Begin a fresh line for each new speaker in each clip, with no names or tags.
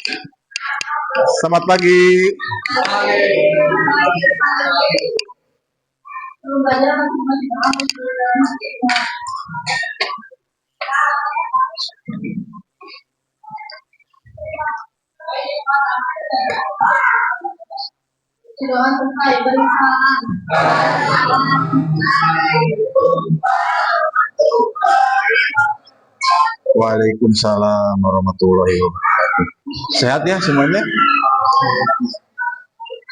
Selamat pagi. Waalaikumsalam warahmatullahi wabarakatuh. Sehat ya semuanya?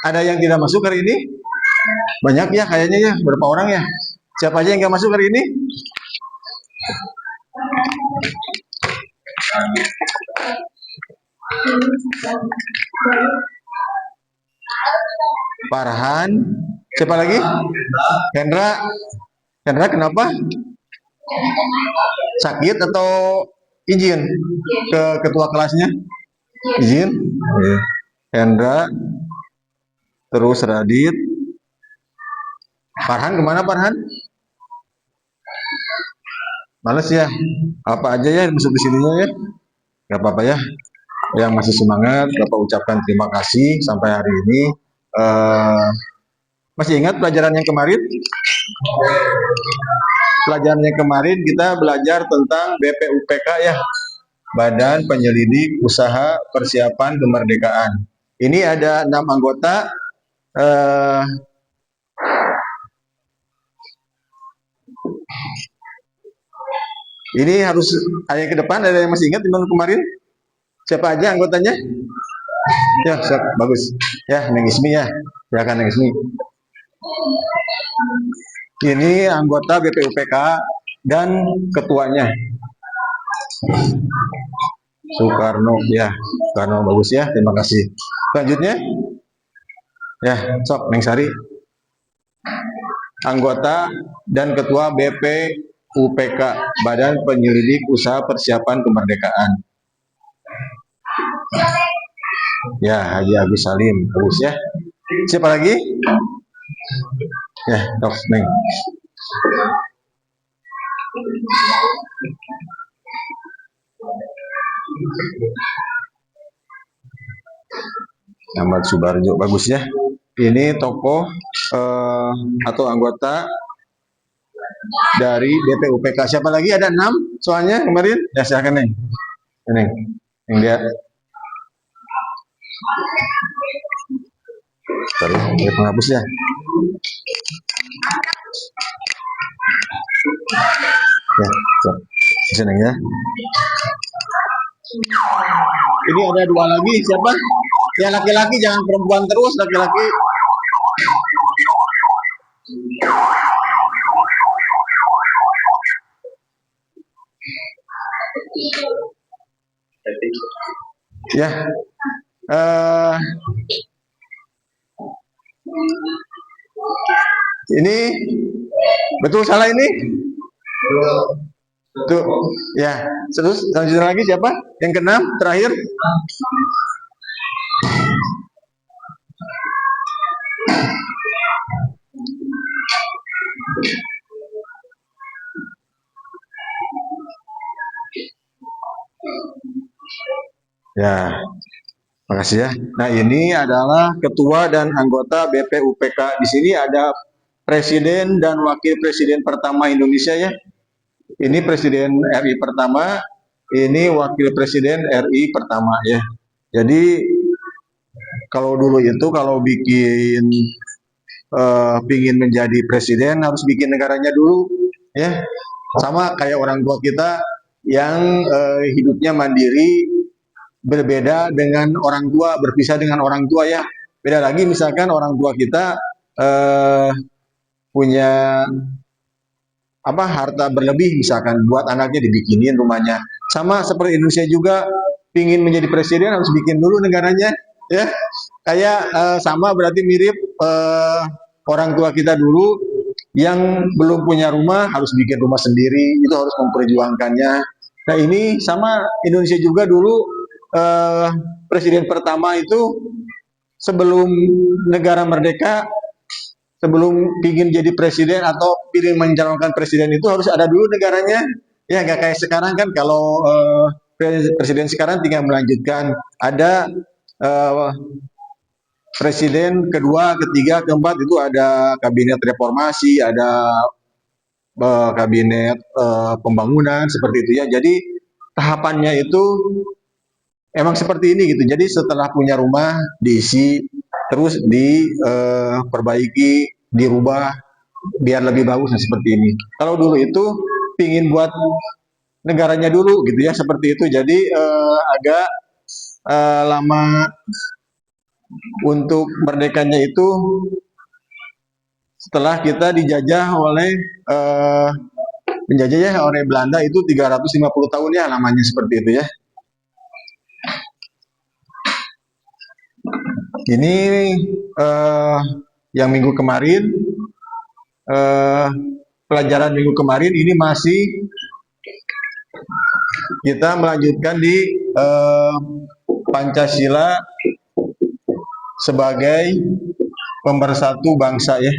Ada yang tidak masuk hari ini? Banyak ya kayaknya ya. Berapa orang ya? Siapa aja yang nggak masuk hari ini? Farhan. Siapa lagi? Hendra. Hendra kenapa? Sakit atau izin ke ketua kelasnya? Izin. Hendra. Terus Radit. Farhan kemana Farhan? Males ya? Apa aja ya masuk di sininya ya? Gak apa-apa ya. Yang masih semangat, Bapak ucapkan terima kasih sampai hari ini. Masih ingat pelajaran yang kemarin? Pelajaran yang kemarin kita belajar tentang BPUPK ya, Badan Penyelidik Usaha Persiapan Kemerdekaan. Ini ada 6 anggota. Ini harus ada yang ke depan, ada yang masih ingat yang kemarin? Siapa aja anggotanya? Ya, siap, bagus. Ya, Neng Ismi ya. Silakan Neng Ismi. Ini anggota BPUPK dan ketuanya. Soekarno ya, Soekarno bagus ya, terima kasih. Selanjutnya, ya, sok Neng Sari. Anggota dan ketua BPUPK, Badan Penyelidik Usaha Persiapan Kemerdekaan. Ya, Haji Agus Salim, bagus ya. Siapa lagi? Ya, Dok Neng. Ahmad Subarjo, bagus ya. Ini tokoh atau anggota dari BPUPK. Siapa lagi? Ada 6 soalnya kemarin. Ya, silakan Neng. Neng, yang dia. Sorry, dia penghapus ya. Ya, bisa Neng ya. Ini ada 2 lagi, siapa? Ya laki-laki, jangan perempuan terus, laki-laki. Ya, ini betul salah ini? Tuh, ya. Terus selanjutnya lagi siapa? Yang ke-6 terakhir. Ya, makasih ya. Nah, ini adalah ketua dan anggota BPUPK. Di sini ada presiden dan wakil presiden pertama Indonesia ya. Ini presiden RI pertama, ini wakil presiden RI pertama ya. Jadi kalau dulu itu kalau bikin pingin menjadi presiden harus bikin negaranya dulu ya. Sama kayak orang tua kita yang hidupnya mandiri, berbeda dengan orang tua, berpisah dengan orang tua ya. Beda lagi misalkan orang tua kita punya harta berlebih misalkan buat anaknya dibikinin rumahnya. Sama seperti Indonesia juga pingin menjadi presiden harus bikin dulu negaranya ya. Kayak sama berarti mirip orang tua kita dulu yang belum punya rumah harus bikin rumah sendiri, itu harus memperjuangkannya. Nah, ini sama Indonesia juga dulu presiden pertama itu sebelum negara merdeka, sebelum ingin jadi presiden atau pilih mencalonkan presiden itu harus ada dulu negaranya. Ya, nggak kayak sekarang kan kalau presiden sekarang tinggal melanjutkan. Ada presiden kedua, ketiga, keempat itu ada kabinet reformasi, ada kabinet pembangunan seperti itu ya. Jadi tahapannya itu emang seperti ini gitu. Jadi setelah punya rumah diisi, terus diperbaiki, dirubah biar lebih bagus seperti ini. Kalau dulu itu pingin buat negaranya dulu gitu ya seperti itu. Jadi agak lama untuk merdekanya itu setelah kita dijajah oleh penjajah ya oleh Belanda itu 350 tahun ya lamanya seperti itu ya. Ini yang minggu kemarin, pelajaran minggu kemarin ini masih kita melanjutkan di Pancasila sebagai pemersatu bangsa ya.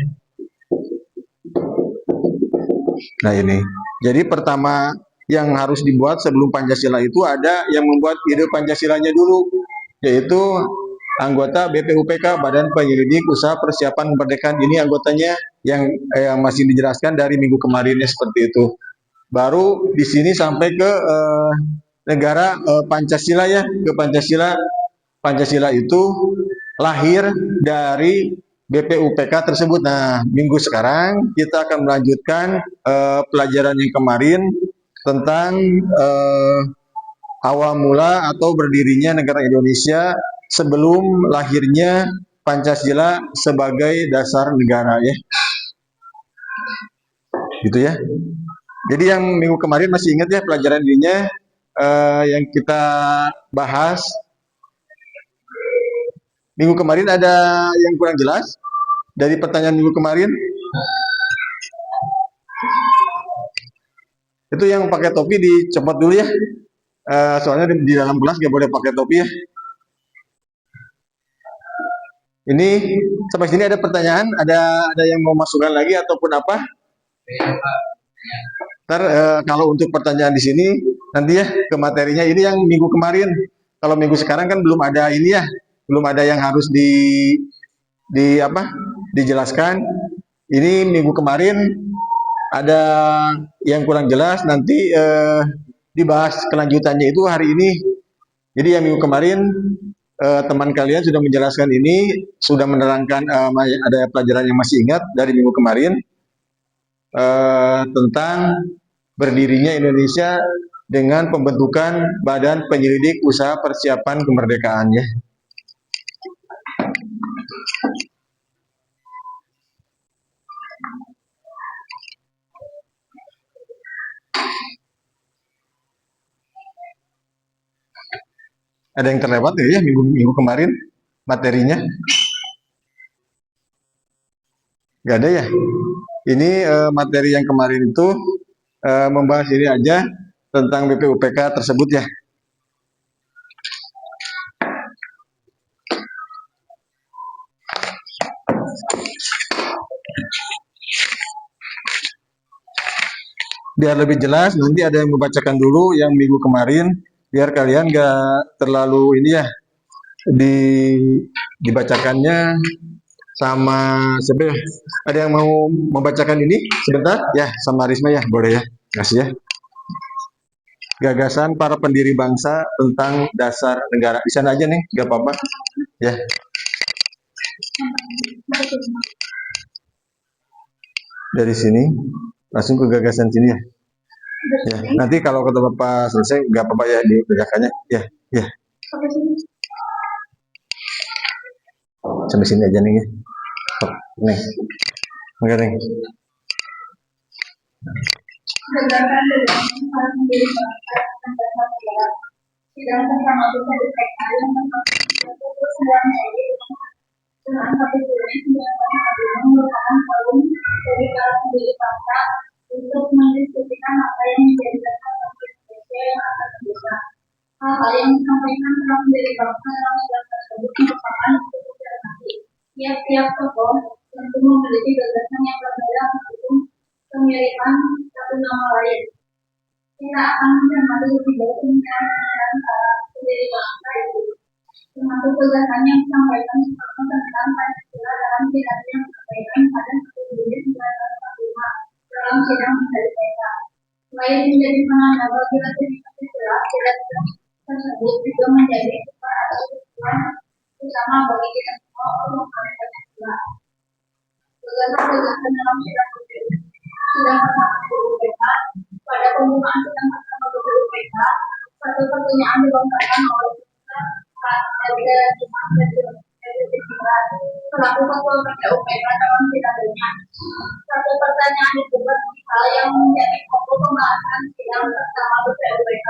Nah ini, jadi pertama yang harus dibuat sebelum Pancasila itu ada yang membuat ide Pancasilanya dulu, yaitu anggota BPUPK Badan Penyelidik Usaha Persiapan Kemerdekaan. Ini anggotanya yang masih dijelaskan dari minggu kemarinnya seperti itu. Baru di sini sampai ke negara Pancasila ya, ke Pancasila. Pancasila itu lahir dari BPUPK tersebut. Nah, minggu sekarang kita akan melanjutkan pelajaran yang kemarin tentang awal mula atau berdirinya negara Indonesia sebelum lahirnya Pancasila sebagai dasar negara ya. Gitu ya. Jadi yang minggu kemarin masih ingat ya pelajaran ininya yang kita bahas. Minggu kemarin ada yang kurang jelas dari pertanyaan minggu kemarin? Itu yang pakai topi dicopot dulu ya. Soalnya di dalam kelas nggak boleh pakai topi ya. Ini sampai sini ada pertanyaan? Ada yang mau masukkan lagi ataupun apa? Ntar kalau untuk pertanyaan di sini nanti ya ke materinya ini yang minggu kemarin. Kalau minggu sekarang kan belum ada ini ya, belum ada yang harus dijelaskan. Ini minggu kemarin ada yang kurang jelas nanti dibahas kelanjutannya itu hari ini. Jadi yang minggu kemarin teman kalian sudah menjelaskan ini, sudah menerangkan ada pelajaran yang masih ingat dari minggu kemarin tentang berdirinya Indonesia dengan pembentukan Badan Penyelidik Usaha Persiapan Kemerdekaannya. Ada yang terlewat ya minggu kemarin materinya? Gak ada ya? Ini materi yang kemarin itu membahas ini aja tentang BPUPK tersebut ya. Biar lebih jelas nanti ada yang membacakan dulu yang minggu kemarin biar kalian gak terlalu ini ya dibacakannya sama sebentar. Ada yang mau membacakan ini sebentar ya sama Risma ya, boleh ya, kasih ya. Gagasan para pendiri bangsa tentang dasar negara. Di sana aja nih, gak apa-apa ya. Dari sini langsung ke gagasan sini ya. Ya, nanti kalau kata Bapak selesai gak apa-apa ya dikerjakannya. Ya, ya. Sampai sini aja nih ya. Nih. Oke, nih. Gagasan dari para pendiri bangsa tentang dasar negara. Sidang bersama Bapak DPR yang dengan satu Juli 1945 merupakan forum dari para pendiri bangsa untuk mendiskusikan apa yang menjadi dasar bangsa Indonesia yang akan terbuka. Hal-hal yang disampaikan para pendiri bangsa dalam sidang tersebut merupakan interpretasi. Tiap-tiap tokoh tentu memiliki gagasan yang berbeda meskipun kemiripan satu nama lain.
kita akan mencermati lebih jauh tentang pendiri bangsa itu, termasuk gagasan yang disampaikan tentang Pancasila dalam pidato yang disampaikan pada 1 Juli 1945 dalam sidang Menteri PK. Selain menjadi penanda bagi Pancasila, pidato tersebut juga menjadi sumber atau tujuan utama bagi kita semua untuk Pancasila. Gagasan-gagasan dalam sidang pertama BPUPK. Pada pembukaan sidang pertama BPUPK, satu pertanyaan dilontarkan oleh selaku ketua BPUPK dalam pidatonya. Satu pertanyaan dibuat hal yang menjadi pokok pembahasan sidang pertama BPUPK.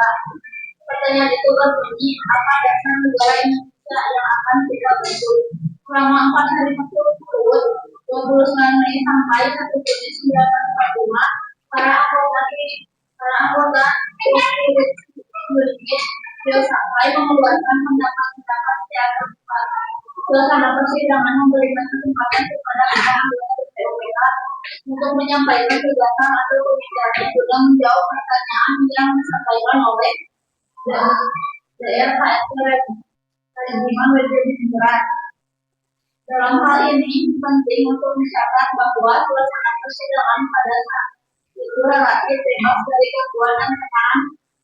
Pertanyaan itu berbunyi, apa dasar negara Indonesia yang akan kita bentuk? Selama 4 hari berturut-turut, 29 Mei sampai 1 Juni 1945, para anggota sampai mengeluarkan pendapat-pendapat secara terbuka. Suasana persidangan memberikan kesempatan kepada para anggota BPUPK untuk menyampaikan gagasan atau pembicaraan yang juga menjawab pertanyaan yang disampaikan oleh DRHS Resiman Negara. Dalam hal ini penting untuk mencatat bahwa suasana persidangan pada saat itu relatif bebas dari kekuatan tekan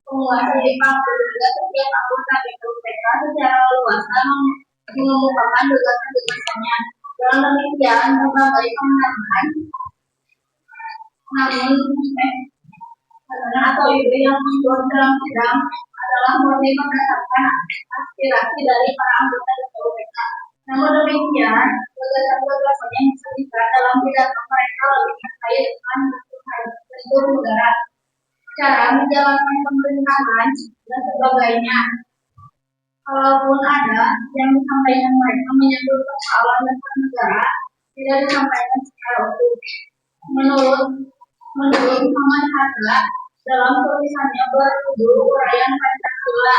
penguasa Jepang dan juga setiap anggota BPUPK secara luas mengemukakan gagasan-gagasannya. Dalam demikian, berbagai kemenangan namun atau ide yang muncul dalam sidang adalah murni berdasarkan aspirasi dari para anggota BPUPK. Namun demikian, gagasan-gagasan yang disebutkan dalam pidato mereka lebih terkait dengan struktur negara, cara menjalankan pemerintahan, dan sebagainya. Kalaupun ada yang disampaikan mereka menyangkut persoalan dasar negara, tidak disampaikan secara utuh. Menurut Muhammad Hatta, dalam tulisannya berjudul Uraian Pancasila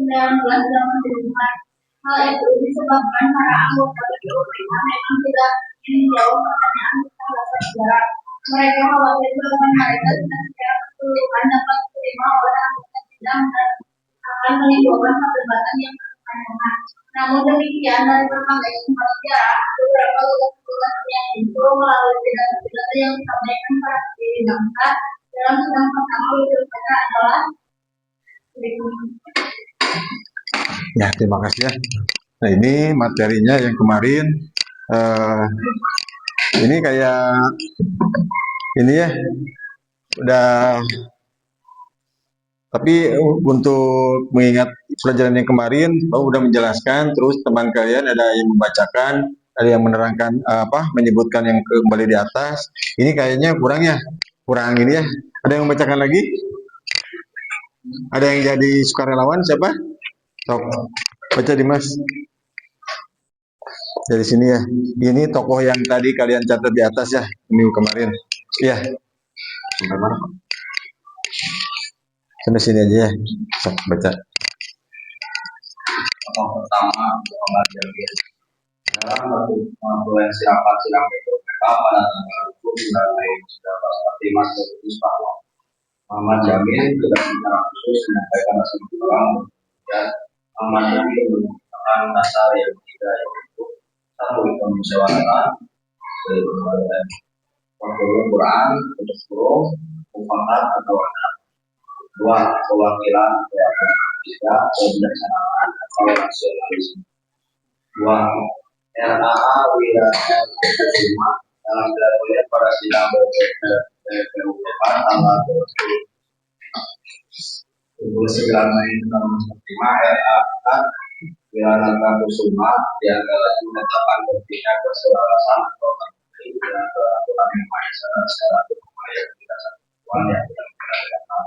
1985, hal itu disebabkan para anggota BPUPK memang tidak ingin menjawab pertanyaan tentang dasar negara. Mereka khawatir bahwa mereka tidak secara keseluruhan dapat diterima oleh anggota sidang dan akan menimbulkan perdebatan yang berkepanjangan. Namun demikian, dari berbagai sumber sejarah, beberapa gagasan yang muncul melalui pidato-pidato yang disampaikan para pendiri bangsa dalam sidang pertama BPUPK adalah berikut.
Ya, terima kasih ya. Nah, ini materinya yang kemarin. Ini kayak ini ya, udah. Tapi untuk mengingat pelajaran yang kemarin, udah menjelaskan, terus teman kalian ada yang membacakan, ada yang menerangkan menyebutkan yang kembali di atas. Ini kayaknya kurang ini ya. Ada yang membacakan lagi? Ada yang jadi sukarelawan siapa? Sok, baca Dimas. Dari sini ya. Ini tokoh yang tadi kalian catat di atas ya, minggu kemarin. Iya. Mana? Sampai sini aja ya. Sok, baca.
Tokoh pertama Muhammad Jamil. Dalam satu konferensi rapat sidang BPUPK pada tanggal 29 Mei 1945 bahwa Muhammad Jamil tidak secara khusus menyampaikan rasa kurang dan Muhammad Jamil menggunakan dasar yang ketiga yaitu satu kemusyawaratan, Quran untuk seluruh mufakat atau anak, dua perwakilan tiga kebijaksanaan atau nasionalisme, dua RAA wilayah kelima dalam pidatonya pada sidang BPUPK tanggal 29 Mei 1945 RAA wilayah Kusuma yang menetapkan pentingnya keselarasan atau menteri dengan peraturan yang secara terbuka yang tidak satuan yang tidak beragam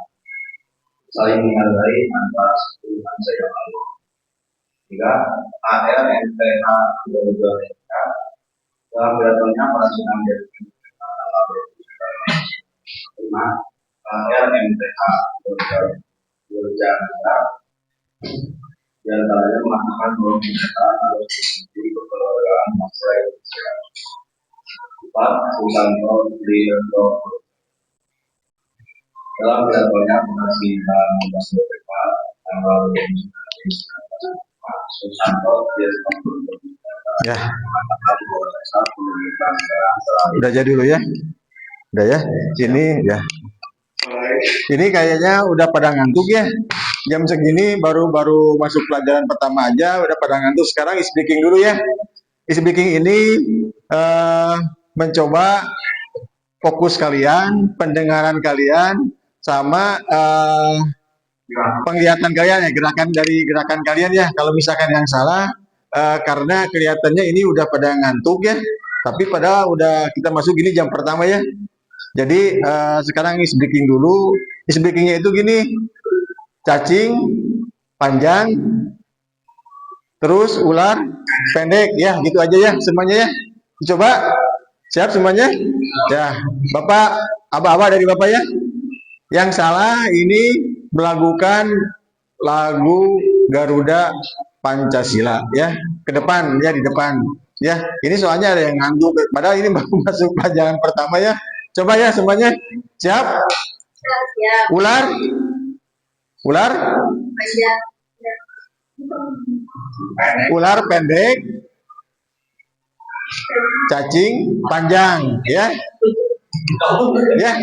saling menghargai antara satu bangsa yang lain. Tiga, ARMPH Indonesia dalam pidatonya pada sidang BPUPK tanggal 29 Mei 5, ARMPH Indonesia di antaranya mengatakan bahwa pernyataan harus diikuti kekeluargaan bangsa Indonesia. 4. Susanto Priyoto dalam pidatonya penasihat Mas BPK tanggal 29 Susanto dia
Ya,
mengatakan bahwa saya menunjukkan barang selalu
udah jadi dulu ya. Udah ya. Ini kayaknya udah pada ngantuk ya. Jam segini baru masuk pelajaran pertama aja udah pada ngantuk. Sekarang speaking dulu ya. Speaking ini mencoba fokus kalian, pendengaran kalian, sama penglihatan kalian ya, gerakan kalian ya. Kalau misalkan yang salah, karena kelihatannya ini udah pada ngantuk ya. Tapi pada udah kita masuk gini jam pertama ya. Jadi sekarang speaking dulu. Speakingnya itu gini, cacing, panjang, terus ular, pendek ya, gitu aja ya semuanya ya. Coba, siap semuanya? Ya, Bapak, Abah dari Bapak ya. Yang salah ini melakukan lagu Garuda Pancasila ya, ke depan ya, di depan ya. Ini soalnya ada yang ngantuk, padahal ini baru masuk pelajaran pertama ya. Coba ya semuanya, siap?
Siap.
Ular,
Panjang.
ular pendek, cacing panjang ya. Ya,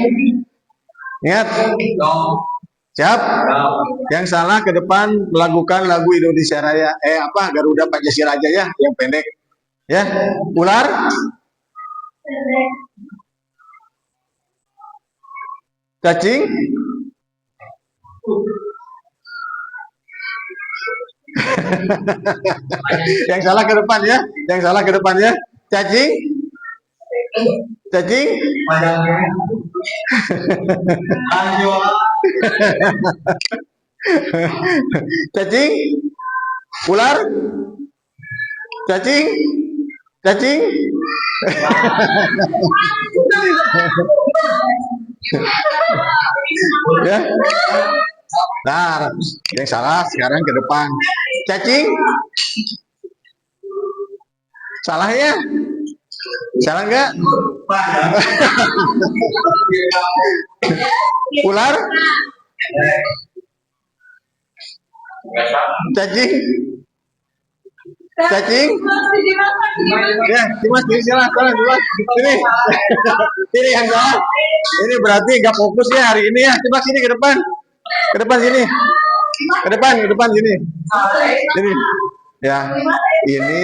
ingat, siap? Yang salah ke depan melakukan lagu Indonesia Raya, Garuda Pancasila aja ya, yang pendek ya. Ular,
Pendek.
cacing, yang salah ke depan ya, cacing, cacing, ular, cacing, ya. Nah, yang salah sekarang ke depan. Cacing, salah ya? Salah enggak? Ular, cacing, ya, Dimas, ini salah, Dimas, ini yang salah. Ini berarti nggak fokus ya hari ini ya. Coba sini ke depan sini, ke depan sini. Ini, ya, ini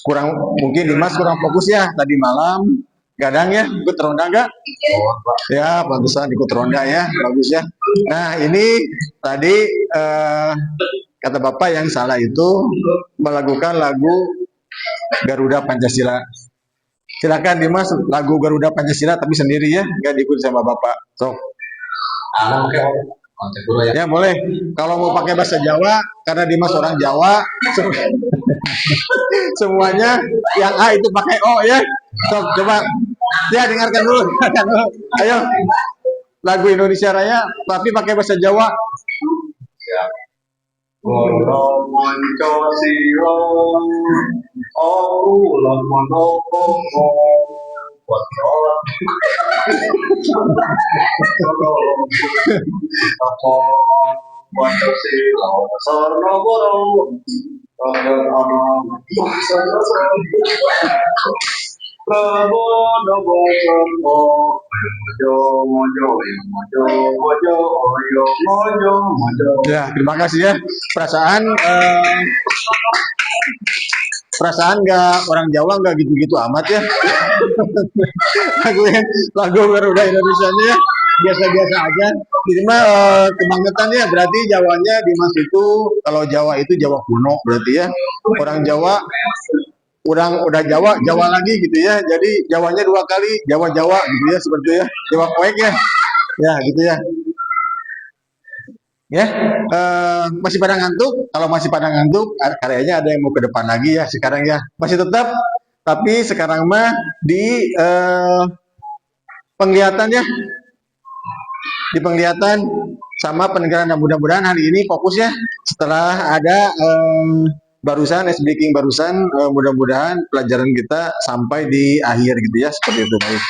kurang, mungkin Dimas kurang fokus ya tadi malam. Gadang ya, ikut ronda enggak? Ya, pantesan ikut ronda ya, bagus ya. Nah, ini tadi kata Bapak yang salah itu melakukan lagu Garuda Pancasila. Silakan Dimas, lagu Garuda Pancasila tapi sendiri ya, nggak diikuti sama Bapak. So. Ya boleh. Kalau mau pakai bahasa Jawa, karena Dimas orang Jawa, semuanya yang A itu pakai O ya. So, coba. Ya dengarkan dulu. Ayo. Lagu Indonesia Raya, tapi pakai bahasa Jawa.
Goro monco siro, aku lomon opo, kontrol, aku monco siro, sorno goro,
Ya, terima kasih ya. Perasaan nggak, orang Jawa nggak gitu-gitu amat ya. lagu Garuda Indonesia ya biasa-biasa aja. Ini mah kebangetan ya, berarti Jawanya Dimas itu, kalau Jawa itu Jawa kuno berarti ya. Orang Jawa udah Jawa lagi gitu ya. Jadi Jawanya dua kali, Jawa gitu ya, seperti ya. Jawa koek ya. Ya, gitu ya. Ya, masih pada ngantuk? Kalau masih pada ngantuk, kayaknya ada yang mau ke depan lagi ya sekarang ya. Masih tetap, tapi sekarang mah di penglihatan ya. Di penglihatan sama pendengaran, dan mudah-mudahan hari ini fokus ya. Setelah ada barusan speaking barusan, mudah-mudahan pelajaran kita sampai di akhir gitu ya, seperti itu. Baik.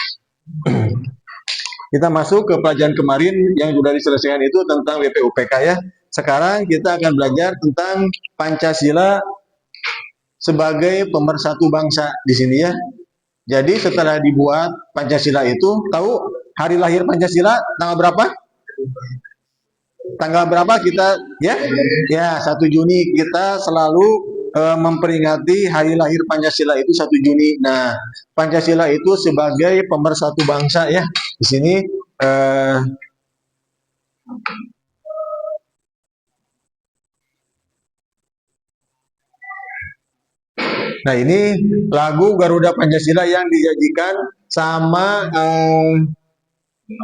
Kita masuk ke pelajaran kemarin yang sudah diselesaikan itu tentang BPUPK ya. Sekarang kita akan belajar tentang Pancasila sebagai pemersatu bangsa di sini ya. Jadi setelah dibuat Pancasila itu, tahu hari lahir Pancasila tanggal berapa? Tanggal berapa kita ya? Ya, 1 Juni kita selalu memperingati hari lahir Pancasila itu 1 Juni. Nah, Pancasila itu sebagai pemersatu bangsa ya. Di sini nah ini lagu Garuda Pancasila yang dijanjikan sama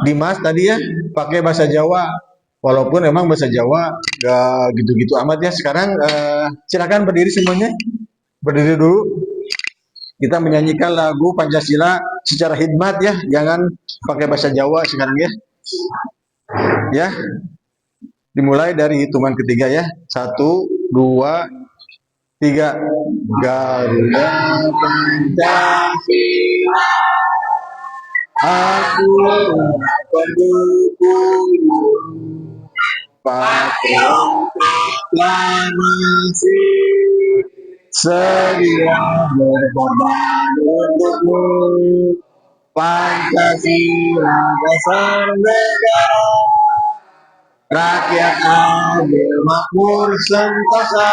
Dimas tadi ya, pakai bahasa Jawa. Walaupun memang bahasa Jawa gak gitu-gitu amat ya. Sekarang silakan berdiri semuanya. Berdiri dulu. Kita menyanyikan lagu Pancasila secara hikmat ya, jangan pakai bahasa Jawa sekarang ya. Ya. Dimulai dari hitungan ketiga ya. 1, 2, 3. Garuda Pancasila, aku pendukungmu, patriot proklamasi, sedia berkorban untukmu. Pancasila dasar negara, rakyat adil makmur sentosa,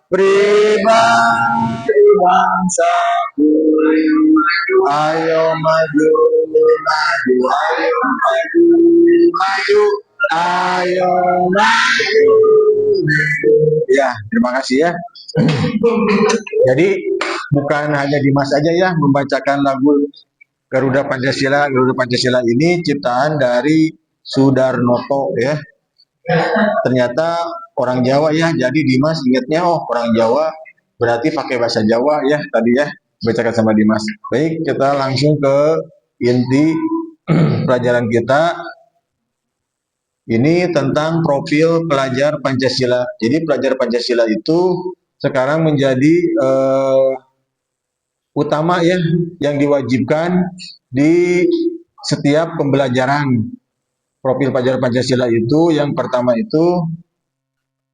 pribadi bangsaku, ayo maju, maju, ayo maju, maju, ayo maju. Ya, terima kasih ya. Jadi bukan hanya Dimas saja ya membacakan lagu Garuda Pancasila. Garuda Pancasila ini ciptaan dari Sudarnoto ya. Ternyata orang Jawa ya, jadi Dimas ingatnya oh orang Jawa berarti pakai bahasa Jawa ya tadi ya, bacakan sama Dimas. Baik, kita langsung ke inti pelajaran kita. Ini tentang profil pelajar Pancasila. Jadi pelajar Pancasila itu sekarang menjadi utama ya, yang diwajibkan di setiap pembelajaran. Profil pelajar Pancasila itu yang pertama itu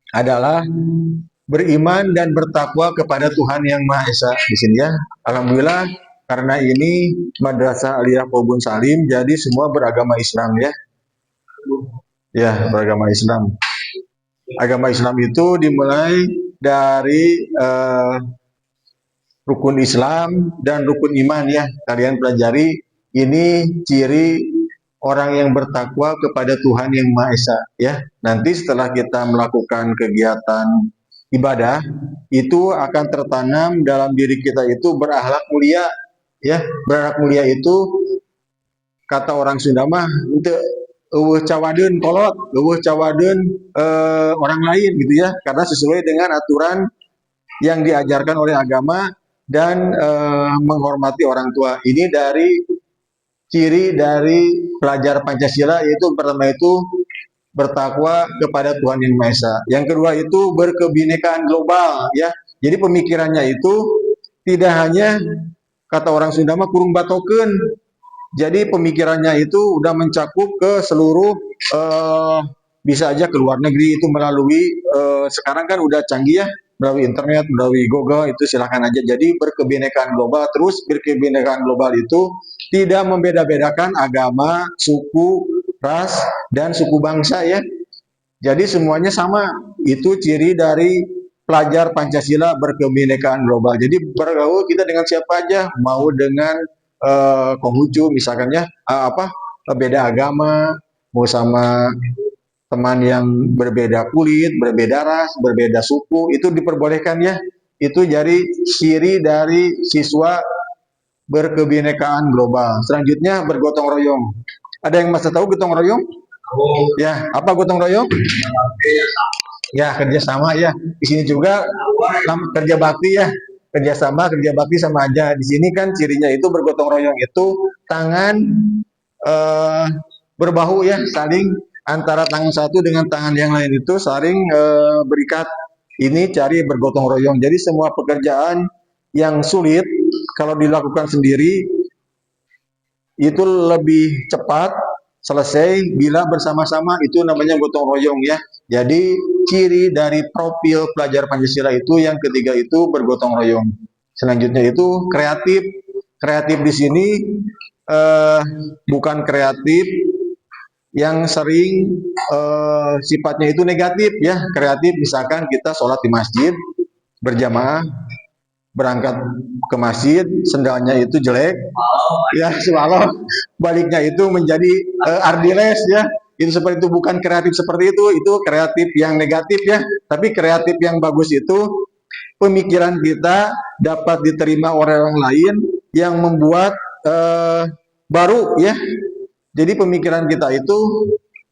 adalah beriman dan bertakwa kepada Tuhan Yang Maha Esa di sini ya. Alhamdulillah karena ini Madrasah Aliyah Pobun Salim, jadi semua beragama Islam ya. Ya, beragama Islam. Agama Islam itu dimulai dari rukun Islam dan rukun iman ya. Kalian pelajari ini ciri orang yang bertakwa kepada Tuhan Yang Maha Esa ya. Nanti setelah kita melakukan kegiatan ibadah itu akan tertanam dalam diri kita itu berakhlak mulia ya. Berakhlak mulia itu kata orang Sunda mah untuk cawaden kolot, cawaden orang lain gitu ya. Karena sesuai dengan aturan yang diajarkan oleh agama dan menghormati orang tua. Ini dari ciri dari pelajar Pancasila, yaitu pertama itu bertakwa kepada Tuhan Yang Maha Esa. Yang kedua itu berkebinekaan global ya. Jadi pemikirannya itu tidak hanya kata orang Sunda mah kurung batoken. Jadi pemikirannya itu udah mencakup ke seluruh bisa aja ke luar negeri itu melalui sekarang kan udah canggih ya, melalui internet, melalui Google itu silakan aja. Jadi berkebinekaan global, terus berkebinekaan global itu tidak membeda-bedakan agama, suku, ras, dan suku bangsa ya. Jadi semuanya sama. Itu ciri dari pelajar Pancasila berkebinekaan global. Jadi bergaul kita dengan siapa aja, mau dengan Konghucu misalkan ya, beda agama, mau sama teman yang berbeda kulit, berbeda ras, berbeda suku, itu diperbolehkan ya. Itu jadi ciri dari siswa berkebinekaan global. Selanjutnya bergotong royong. Ada yang masih tahu gotong royong? Ya, apa gotong royong? Ya, kerjasama ya. Di sini juga kerja bakti ya. Kerjasama, kerja bakti sama aja. Di sini kan cirinya itu bergotong royong itu tangan berbahu ya, saling antara tangan satu dengan tangan yang lain itu saling berikat. Ini cari bergotong royong. Jadi semua pekerjaan yang sulit kalau dilakukan sendiri itu lebih cepat selesai bila bersama-sama, itu namanya gotong royong ya. Jadi ciri dari profil pelajar Pancasila itu yang ketiga itu bergotong royong. Selanjutnya itu kreatif. Kreatif di sini eh, bukan kreatif yang sering sifatnya itu negatif ya. Kreatif misalkan kita sholat di masjid berjamaah, berangkat ke masjid, sendalnya itu jelek, ya semalam baliknya itu menjadi ardiles ya. Itu seperti itu, bukan kreatif seperti itu kreatif yang negatif ya. Tapi kreatif yang bagus itu pemikiran kita dapat diterima oleh orang lain yang membuat baru ya. Jadi pemikiran kita itu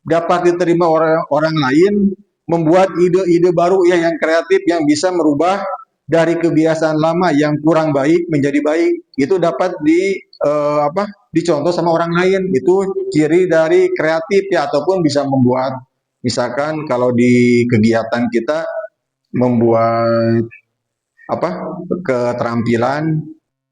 dapat diterima oleh orang lain, membuat ide-ide baru ya yang kreatif yang bisa merubah dari kebiasaan lama yang kurang baik menjadi baik. Itu dapat dicontoh sama orang lain. Itu ciri dari kreatif ya, ataupun bisa membuat, misalkan kalau di kegiatan kita membuat keterampilan,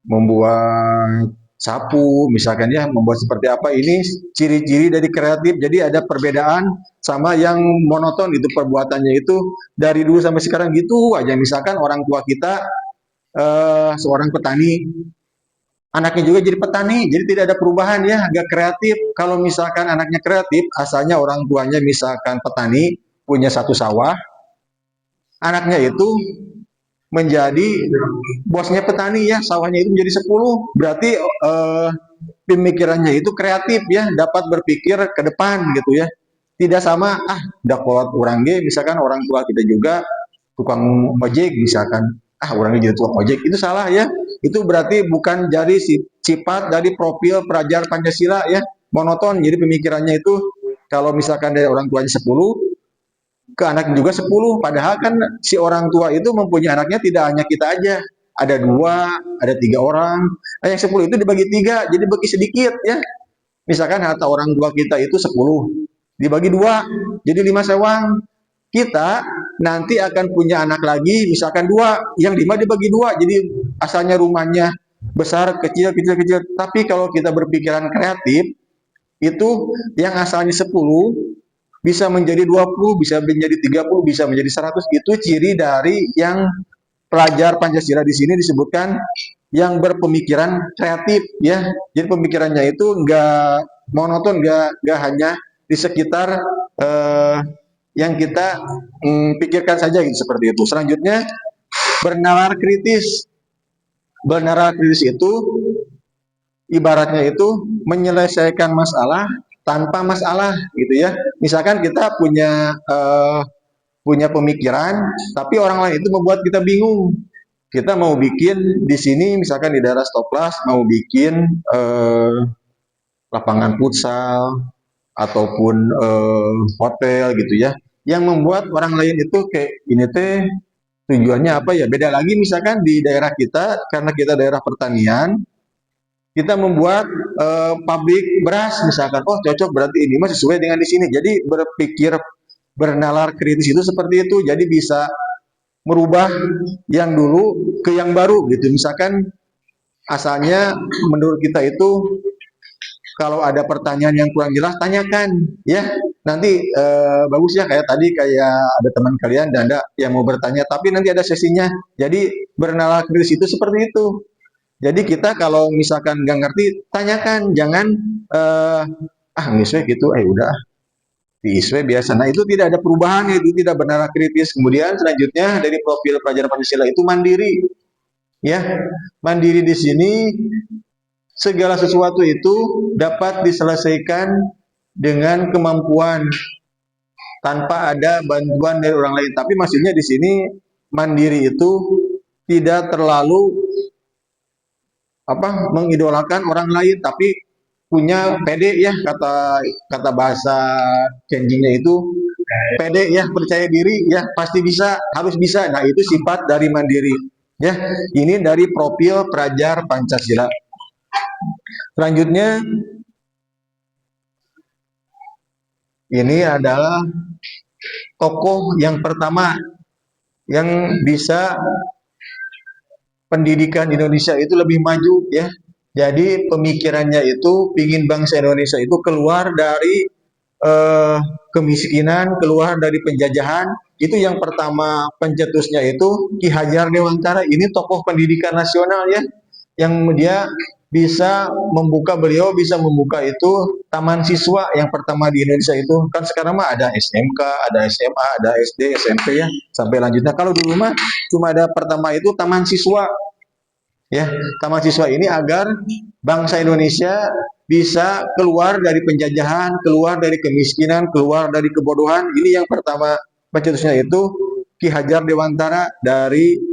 membuat sapu misalkan ya, membuat seperti apa, ini ciri-ciri dari kreatif. Jadi ada perbedaan sama yang monoton, itu perbuatannya itu dari dulu sampai sekarang gitu aja. Misalkan orang tua kita seorang petani, anaknya juga jadi petani, jadi tidak ada perubahan ya, agak kreatif. Kalau misalkan anaknya kreatif, asalnya orang tuanya misalkan petani, punya satu sawah, anaknya itu menjadi bosnya petani ya, sawahnya itu menjadi 10, berarti pemikirannya itu kreatif ya, dapat berpikir ke depan gitu ya. Tidak sama udah kuat orang G, misalkan orang tua kita juga tukang ojek misalkan, orangnya jadi tukang ojek, itu salah ya. Itu berarti bukan dari sifat dari profil pelajar Pancasila ya, monoton. Jadi pemikirannya itu kalau misalkan dari orang tuanya 10 ke anak juga 10, padahal kan si orang tua itu mempunyai anaknya tidak hanya kita aja, ada 2, ada 3 orang. Nah, yang 10 itu dibagi 3, jadi bagi sedikit ya. Misalkan harta orang tua kita itu 10, dibagi 2, jadi 5 sewang. Kita nanti akan punya anak lagi, misalkan 2, yang 5 dibagi 2, jadi asalnya rumahnya besar, kecil, kecil, kecil. Tapi kalau kita berpikiran kreatif, itu yang asalnya 10 bisa menjadi 20, bisa menjadi 30, bisa menjadi 100. Itu ciri dari yang pelajar Pancasila di sini disebutkan yang berpemikiran kreatif ya. Jadi pemikirannya itu nggak monoton, nggak hanya di sekitar yang kita pikirkan saja gitu, seperti itu. Selanjutnya bernalar kritis. Bernalar kritis itu ibaratnya itu menyelesaikan masalah tanpa masalah gitu ya. Misalkan kita punya pemikiran, tapi orang lain itu membuat kita bingung. Kita mau bikin di sini, misalkan di daerah Stoklas, mau bikin lapangan futsal ataupun hotel gitu ya. Yang membuat orang lain itu kayak ini teh tujuannya apa ya? Beda lagi misalkan di daerah kita, karena kita daerah pertanian, kita membuat pabrik beras misalkan, cocok berarti ini mah sesuai dengan di sini. Jadi berpikir bernalar kritis itu seperti itu. Jadi bisa merubah yang dulu ke yang baru gitu. Misalkan asalnya menurut kita itu kalau ada pertanyaan yang kurang jelas tanyakan ya. Nanti bagus ya, kayak tadi kayak ada teman kalian Danda yang mau bertanya, tapi nanti ada sesinya. Jadi bernalar kritis itu seperti itu. Jadi kita kalau misalkan nggak ngerti, tanyakan, jangan ngiswe gitu, udah diiswe biasa. Nah itu tidak ada perubahan, itu tidak benar kritis. Kemudian selanjutnya dari profil pelajar Pancasila itu mandiri, ya. Mandiri di sini segala sesuatu itu dapat diselesaikan dengan kemampuan tanpa ada bantuan dari orang lain. Tapi maksudnya di sini mandiri itu tidak terlalu mengidolakan orang lain, tapi punya pede ya, kata bahasa changingnya itu pede ya, percaya diri ya, pasti bisa, harus bisa. Nah itu sifat dari mandiri ya. Ini dari profil pelajar Pancasila. Selanjutnya ini adalah tokoh yang pertama yang bisa pendidikan Indonesia itu lebih maju ya. Jadi pemikirannya itu pingin bangsa Indonesia itu keluar dari eh, kemiskinan, keluar dari penjajahan. Itu yang pertama pencetusnya itu Ki Hajar Dewantara. Ini tokoh pendidikan nasional ya, yang dia beliau bisa membuka itu taman siswa yang pertama di Indonesia itu. Kan sekarang mah ada SMK, ada SMA, ada SD, SMP ya, sampai lanjutnya. Kalau dulu mah cuma ada pertama itu taman siswa ya. Taman siswa ini agar bangsa Indonesia bisa keluar dari penjajahan, keluar dari kemiskinan, keluar dari kebodohan. Ini yang pertama pencetusnya itu Ki Hajar Dewantara dari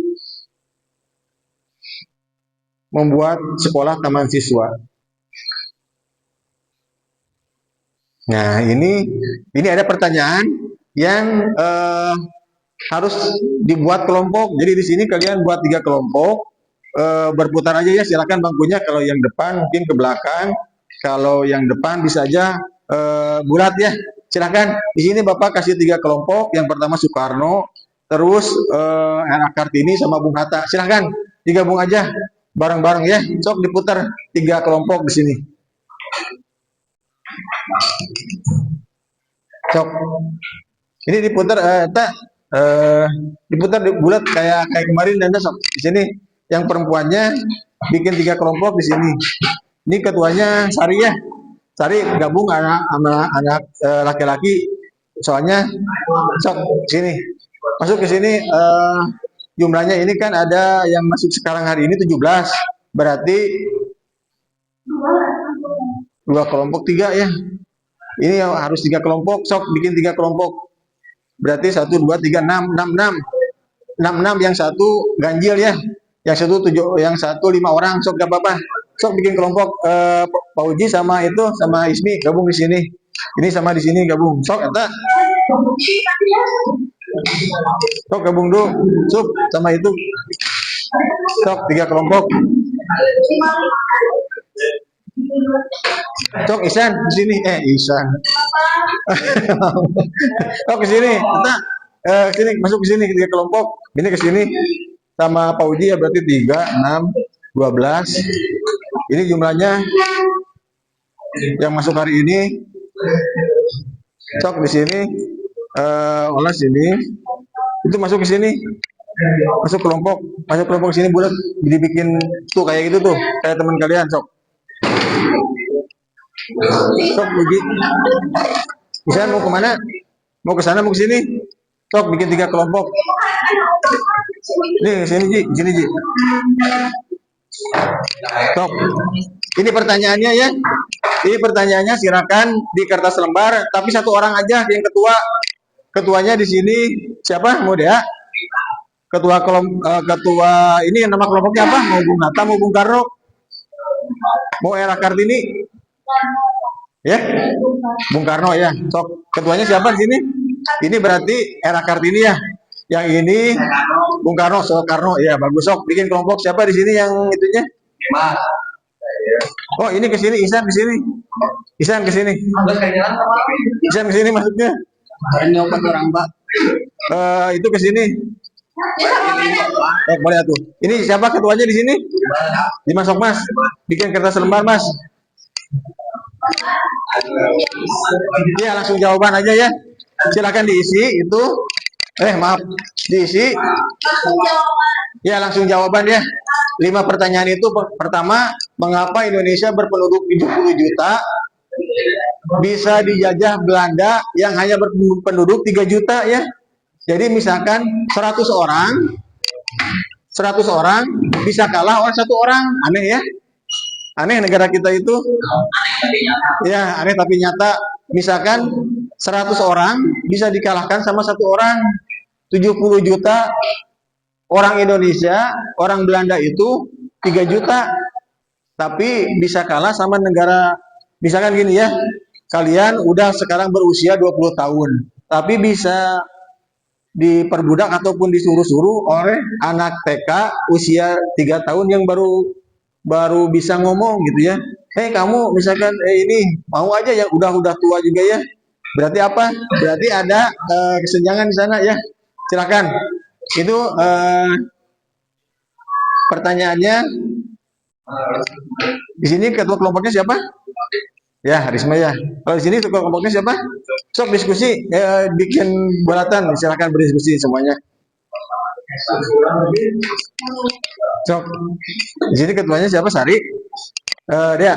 membuat sekolah taman siswa. Nah, ini ada pertanyaan yang harus dibuat kelompok. Jadi di sini kalian buat 3 kelompok, berputar aja ya. Silakan bangkunya. Kalau yang depan mungkin ke belakang. Kalau yang depan bisa aja bulat ya. Silakan. Di sini Bapak kasih 3 kelompok. Yang pertama Soekarno, terus R.A. Kartini sama Bung Hatta. Silakan digabung aja bareng-bareng ya. Sok diputar 3 kelompok di sini. Sok. Ini diputar diputar bulat kayak kemarin dan sok. Di sini yang perempuannya bikin 3 kelompok di sini. Ini ketuanya Sari ya. Sari gabung anak laki-laki. Soalnya sok sini. Masuk ke sini jumlahnya ini kan ada yang masuk sekarang hari ini 17. Berarti 2 kelompok 3 ya. Ini yang harus 3 kelompok. Sok bikin 3 kelompok. Berarti 1, 2, 3, 6, 6. 6 yang satu ganjil ya. Yang satu 7, yang satu 5 orang. Sok gak apa-apa. Sok bikin kelompok Pak Uji sama itu sama Ismi gabung di sini. Ini sama di sini gabung. Sok eta. Sok gabung dulu. Sok sama itu. Sok 3 kelompok. Sok Isan di sini. Isan. Sok ke sini. Kita sini masuk ke sini 3 kelompok. Ini ke sini sama Pak Uji ya berarti 3, 6, 12. Ini jumlahnya yang masuk hari ini. Sok di sini olah sini. Itu masuk ke sini. Masuk kelompok sini bulat dibikin tuh kayak gitu tuh, kayak teman kalian sok. Sok Uji. Bisa mau kemana? Mau ke sana mau ke sini? Sok bikin 3 kelompok. Nih sini Ji, sini Ji. Sok. Ini pertanyaannya ya. Ini pertanyaannya silakan di kertas lembar, tapi 1 orang aja yang ketua. Ketuanya di sini siapa? Mau dia? Ketua ketua ini nama kelompoknya apa? Mau Bung Hatta, mau Bung Karno? Mau R.A. Kartini? Ya? Bung Karno ya. Sok ketuanya siapa di sini? Ini berarti R.A. Kartini ya. Yang ini Bung Karno, Soekarno. Ya, bagus sok. Bikin kelompok siapa di sini yang itunya? Oh, ini ke sini, Isan di sini. Isan ke sini. Isan ke sini maksudnya. Orang Mbak. Itu ke sini. Boleh tuh. Ini siapa ketuanya di sini? Dimas Mas. Bikin kertas lembar, Mas. Ya, langsung jawaban aja ya. Silakan diisi itu. Maaf, diisi. Ya, langsung jawaban ya. 5 pertanyaan itu pertama, mengapa Indonesia berpenduduk 70 juta bisa dijajah Belanda yang hanya berpenduduk 3 juta ya. Jadi misalkan 100 orang bisa kalah oleh 1 orang. Aneh ya. Aneh negara kita itu. Ya, aneh tapi nyata. Misalkan 100 orang bisa dikalahkan sama 1 orang. 70 juta orang Indonesia, orang Belanda itu 3 juta. Tapi bisa kalah sama negara, misalkan gini ya. Kalian udah sekarang berusia 20 tahun. Tapi bisa diperbudak ataupun disuruh-suruh oleh anak TK usia 3 tahun yang baru bisa ngomong gitu ya. Kamu misalkan ini mau aja yang udah tua juga ya. Berarti apa? Berarti ada kesenjangan di sana ya. Silakan. Itu pertanyaannya Di sini ketua kelompoknya siapa? Ya, Risma ya. Kalau di sini ketua kelompoknya siapa? Sok diskusi, bikin bulatan, silakan berdiskusi semuanya. Sok. Di sini ketuanya siapa? Sari. Dia.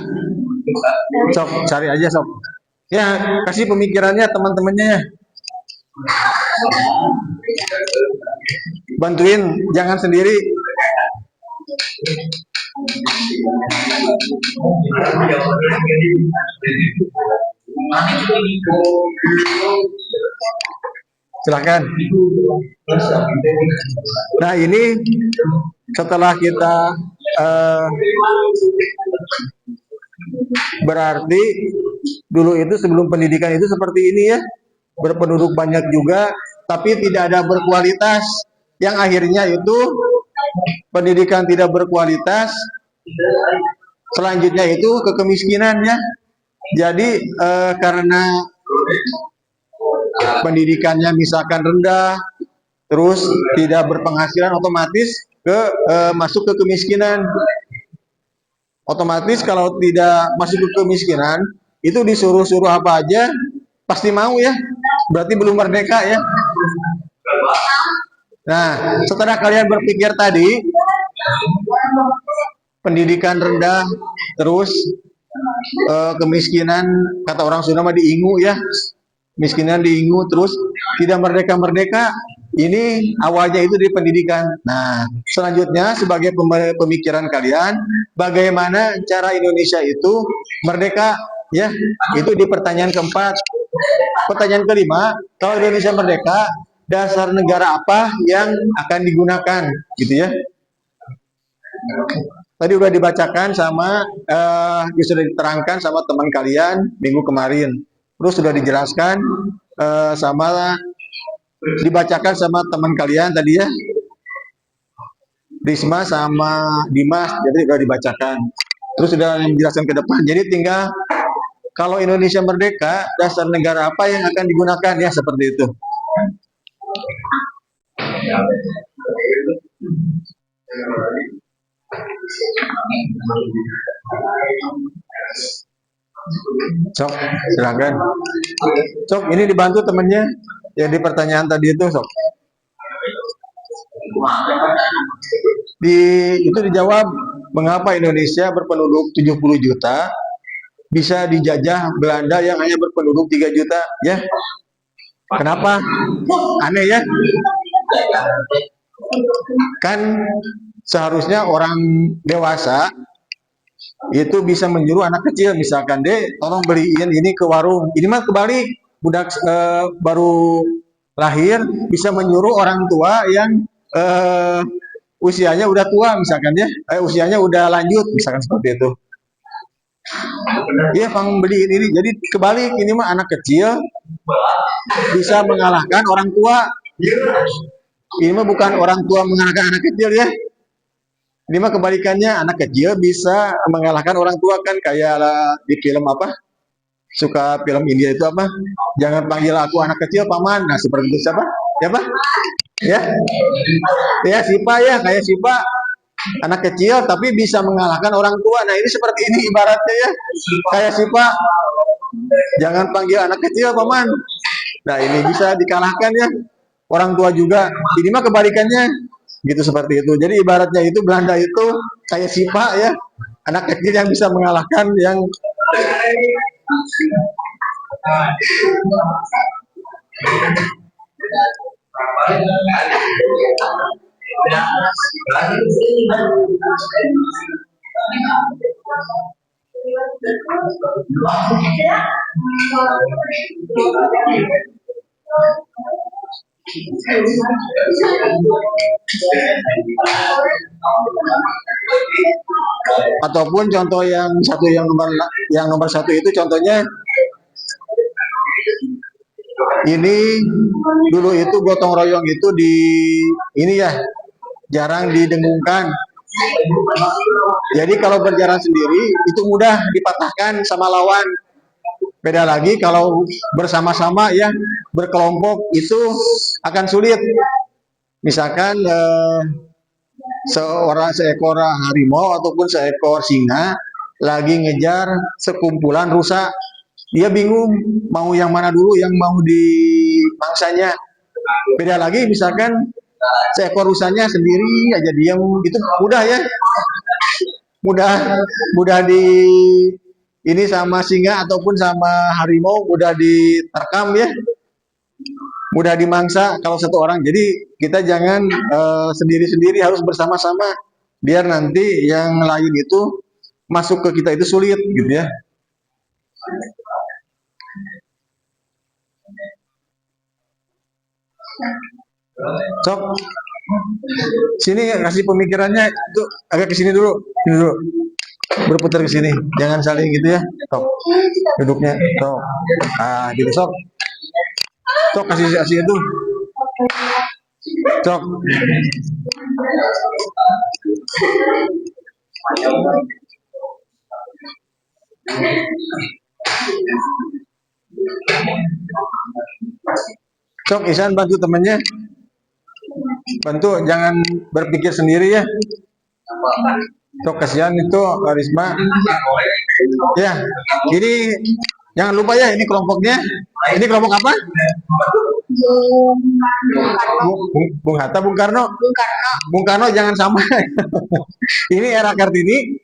Sok, cari aja sok. Ya, kasih pemikirannya teman-temannya ya. Bantuin, jangan sendiri. Silakan. Nah, ini setelah kita berarti dulu itu sebelum pendidikan itu seperti ini ya, berpenduduk banyak juga, tapi tidak ada berkualitas. Yang akhirnya itu pendidikan tidak berkualitas, selanjutnya itu ke kemiskinan ya. Jadi karena pendidikannya misalkan rendah, terus tidak berpenghasilan, otomatis masuk ke kemiskinan. Otomatis kalau tidak masuk ke kemiskinan, itu disuruh-suruh apa aja pasti mau ya. Berarti belum merdeka ya. Nah, setelah kalian berpikir tadi, pendidikan rendah, terus kemiskinan, kata orang Sunda mah diingu ya, miskinan diingu, terus tidak merdeka-merdeka, ini awalnya itu di pendidikan. Nah, selanjutnya sebagai pemikiran kalian, bagaimana cara Indonesia itu merdeka ya, itu di pertanyaan keempat. Pertanyaan kelima, kalau Indonesia merdeka, dasar negara apa yang akan digunakan gitu ya. Tadi udah dibacakan sama sudah diterangkan sama teman kalian minggu kemarin. Terus sudah dijelaskan sama dibacakan sama teman kalian tadi ya. Risma sama Dimas, jadi sudah dibacakan. Terus sudah dijelaskan ke depan. Jadi tinggal kalau Indonesia merdeka, dasar negara apa yang akan digunakan ya, seperti itu. Sok, silakan. Sok, ini dibantu temennya yang di pertanyaan tadi itu, sok. Itu dijawab, mengapa Indonesia berpenduduk 70 juta bisa dijajah Belanda yang hanya berpenduduk 3 juta ya? Kenapa? Aneh ya? Kan seharusnya orang dewasa itu bisa menyuruh anak kecil, misalkan deh tolong beliin ini ke warung. Ini mah kebalik, budak baru lahir bisa menyuruh orang tua yang usianya udah tua, misalkan ya, usianya udah lanjut, misalkan seperti itu. Iya, Bang, beliin ini. Jadi kebalik, ini mah anak kecil bisa mengalahkan orang tua. Ini mah bukan orang tua mengalahkan anak kecil ya. Ini mah kebalikannya, anak kecil bisa mengalahkan orang tua, kan kayak di film apa? Suka film India itu apa? Jangan panggil aku anak kecil, paman. Nah, seperti itu siapa? Siapa? Ya. Ya, Sipa ya, kayak Sipa. Anak kecil tapi bisa mengalahkan orang tua. Nah, ini seperti ini ibaratnya ya. Kayak Sipa. Jangan panggil anak kecil, paman. Nah, ini bisa dikalahkan ya. Orang tua juga. Ini mah kebalikannya. Gitu, seperti itu. Jadi ibaratnya itu Belanda itu kayak Sipa ya. Anak kecil yang bisa mengalahkan yang ataupun contoh yang nomor satu itu contohnya ini dulu itu gotong royong itu ini ya jarang didengungkan. Jadi kalau berjalan sendiri itu mudah dipatahkan sama lawan. Beda lagi kalau bersama-sama ya, berkelompok itu akan sulit. Misalkan seekor harimau ataupun seekor singa lagi ngejar sekumpulan rusa. Dia bingung mau yang mana dulu yang mau dimangsanya. Beda lagi misalkan seekor rusanya sendiri aja diam, itu mudah ya, mudah mudah di ini sama singa ataupun sama harimau, mudah diterkam ya, mudah dimangsa kalau satu orang. Jadi kita jangan sendiri-sendiri, harus bersama-sama biar nanti yang lain itu masuk ke kita itu sulit gitu ya. Sok sini kasih pemikirannya itu agak ke sini dulu, berputar ke sini, jangan saling gitu ya. Sok duduknya, sok gitu, sok kasih itu, sok. Sok Isan bantu temennya, bantu, jangan berpikir sendiri ya. Sok kasihan itu Karisma ya. Ini jangan lupa ya, ini kelompoknya, ini kelompok apa? Bung Hatta, Bung Karno, Bung Karno jangan sama. Ini era Kartini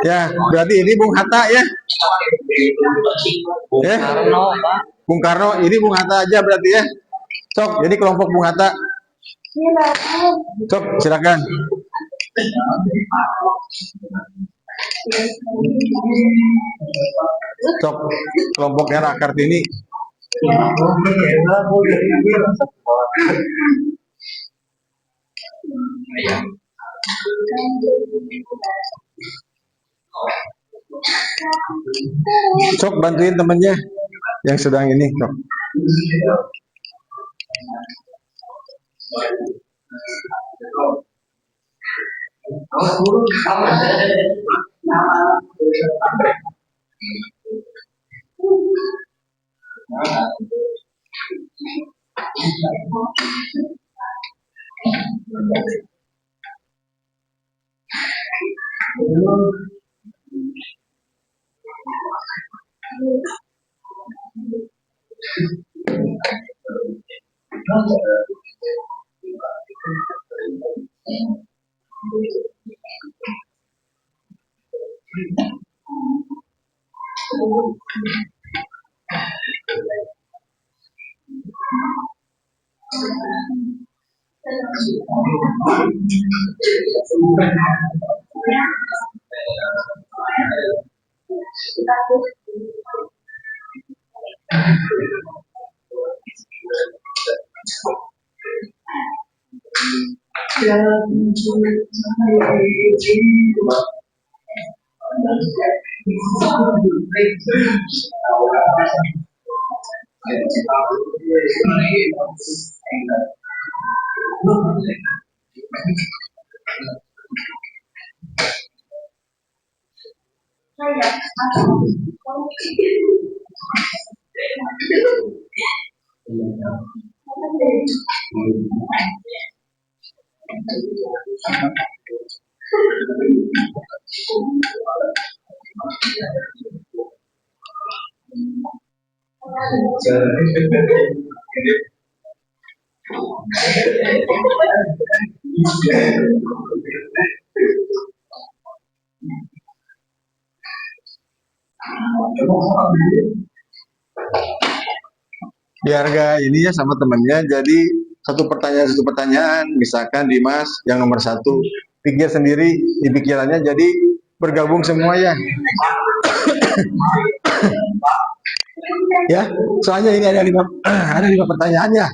ya, berarti ini Bung Hatta ya. Ya, Bung Karno, ini Bung Hatta aja berarti ya. Sok, jadi kelompok Bung Hatta. Sok, silakan. Sok, kelompoknya era Kartini. Sok bantuin temennya yang sedang ini. Sok. Biar gak ini ya sama temennya, jadi satu pertanyaan, misalkan Dimas yang nomor 1, pikir sendiri di pikirannya, jadi bergabung semua ya. Ya, soalnya ini ada 5 pertanyaan ya.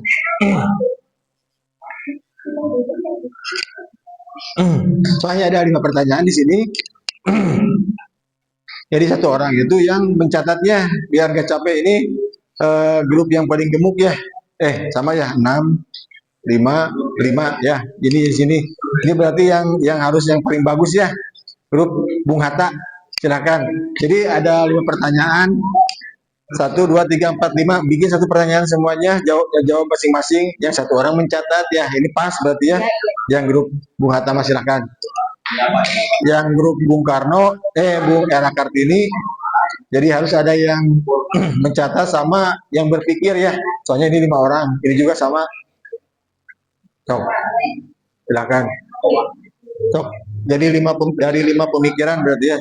Soalnya ada 5 pertanyaan di sini. Jadi satu orang itu yang mencatatnya, biar gak capek. Ini grup yang paling gemuk ya. Sama ya, 6, 5 ya. Ini di sini. Ini berarti yang harus yang paling bagus ya. Grup Bung Hatta, silakan. Jadi ada 5 pertanyaan. 1, 2, 3, 4, 5. Bikin satu pertanyaan semuanya, jawab masing-masing. Yang satu orang mencatat ya. Ini pas berarti ya. Yang grup Bung Hatta silakan. Yang grup Bung Karno, Bung Era Kartini. Jadi harus ada yang mencatat sama yang berpikir ya. Soalnya ini 5 orang. Ini juga sama. Sok, silakan. Sok. Jadi dari 5 pemikiran berarti ya.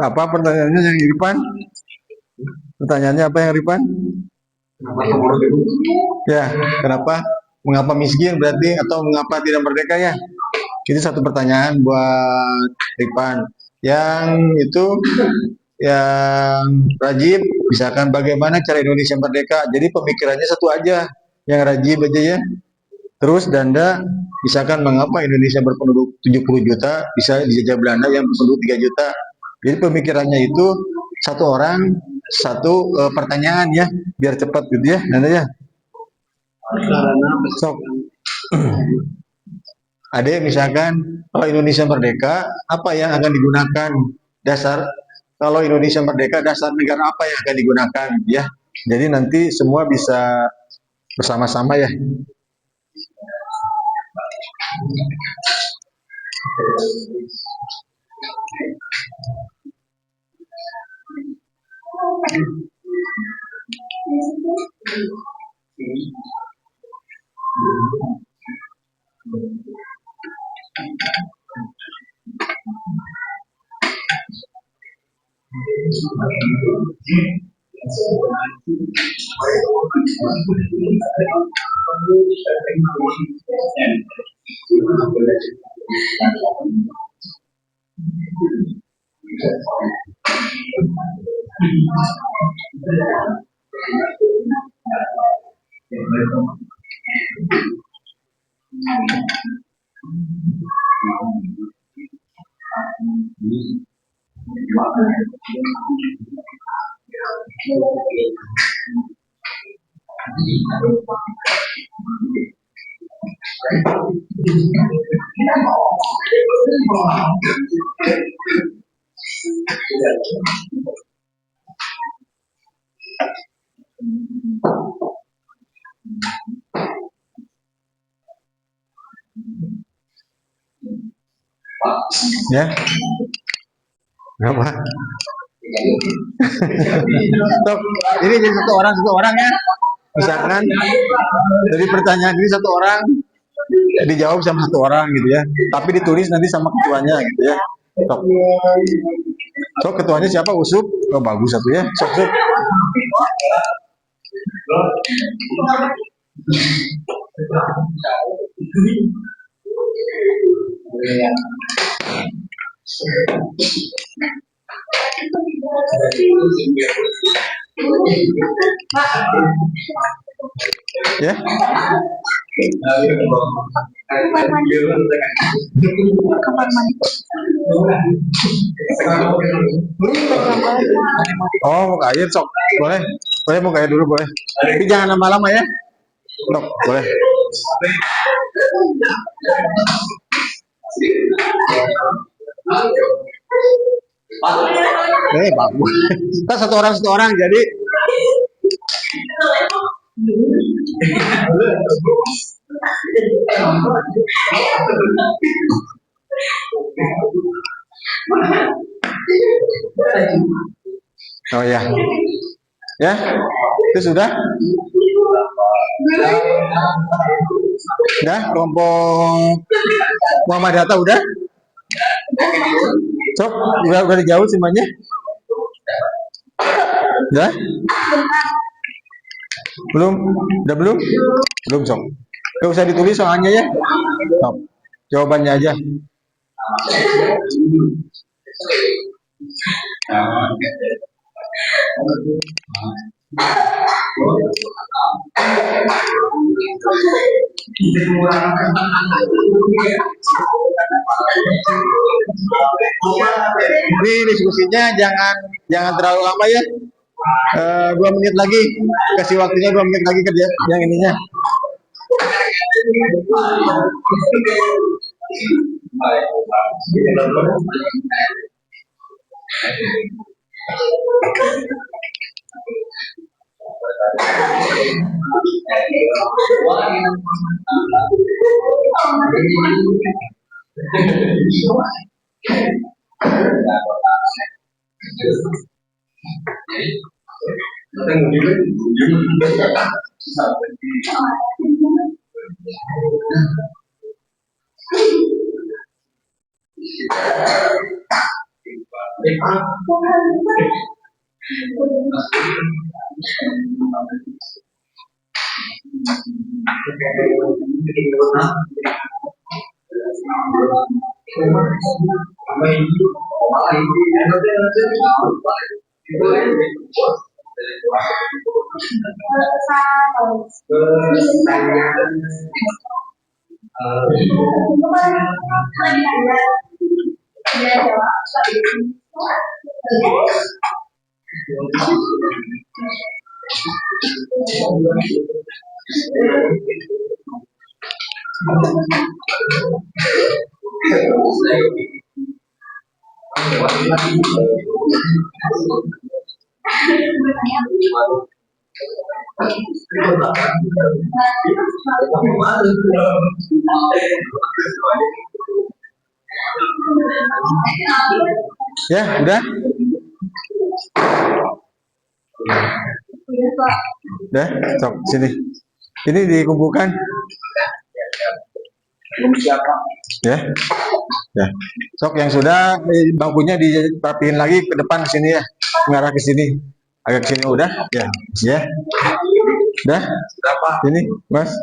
Apa pertanyaannya yang Irfan? Pertanyaannya apa yang Irfan? Ya, kenapa? Mengapa miskin berarti atau mengapa tidak merdeka ya? Itu satu pertanyaan buat Irfan. Yang itu yang Rajib, misalkan bagaimana cara Indonesia merdeka. Jadi pemikirannya satu aja, yang Rajib aja ya. Terus Danda, misalkan mengapa Indonesia berpenduduk 70 juta, bisa dijajah Belanda yang berpenduduk 3 juta. Jadi pemikirannya itu satu orang, satu pertanyaan ya, biar cepat gitu ya, Danda ya. Sok. Ada misalkan kalau Indonesia merdeka, apa yang akan digunakan dasar? Kalau Indonesia merdeka, dasar negara apa yang akan digunakan ya? Jadi nanti semua bisa bersama-sama ya. Ya, apa? Stop. Ini jadi satu orang ya. Misalkan dari pertanyaan ini satu orang dijawab sama satu orang gitu ya. Tapi ditulis nanti sama ketuanya gitu ya. Stop. So ketuanya siapa? Usup. Oh bagus satu ya. Sok. Ya, oh mau ke air sok, boleh, boleh mau ke air dulu boleh. Tapi jangan lama-lama ya. Sok, boleh. Bagus. Kita satu orang jadi. Oh ya, ya, itu sudah. Udah, kelompok Muhammad Hatta udah. Sok, udah jauh semuanya. Udah? Belum? Udah belum? Belum, Sok. Gak usah ditulis soalnya ya. Sok. Jawabannya aja. Ini diskusinya jangan terlalu lama ya. 2 menit lagi, kasih waktunya 2 menit lagi kerja yang ininya. Ya, udah? Udah, sok sini. Ini dikumpulkan. Ya. Ya. Sok yang sudah bangkunya dirapiin lagi ke depan sini ya. Mengarah ke sini. Agak ke sini udah? Ya. Ya. Udah? Berapa? Ini, Mas.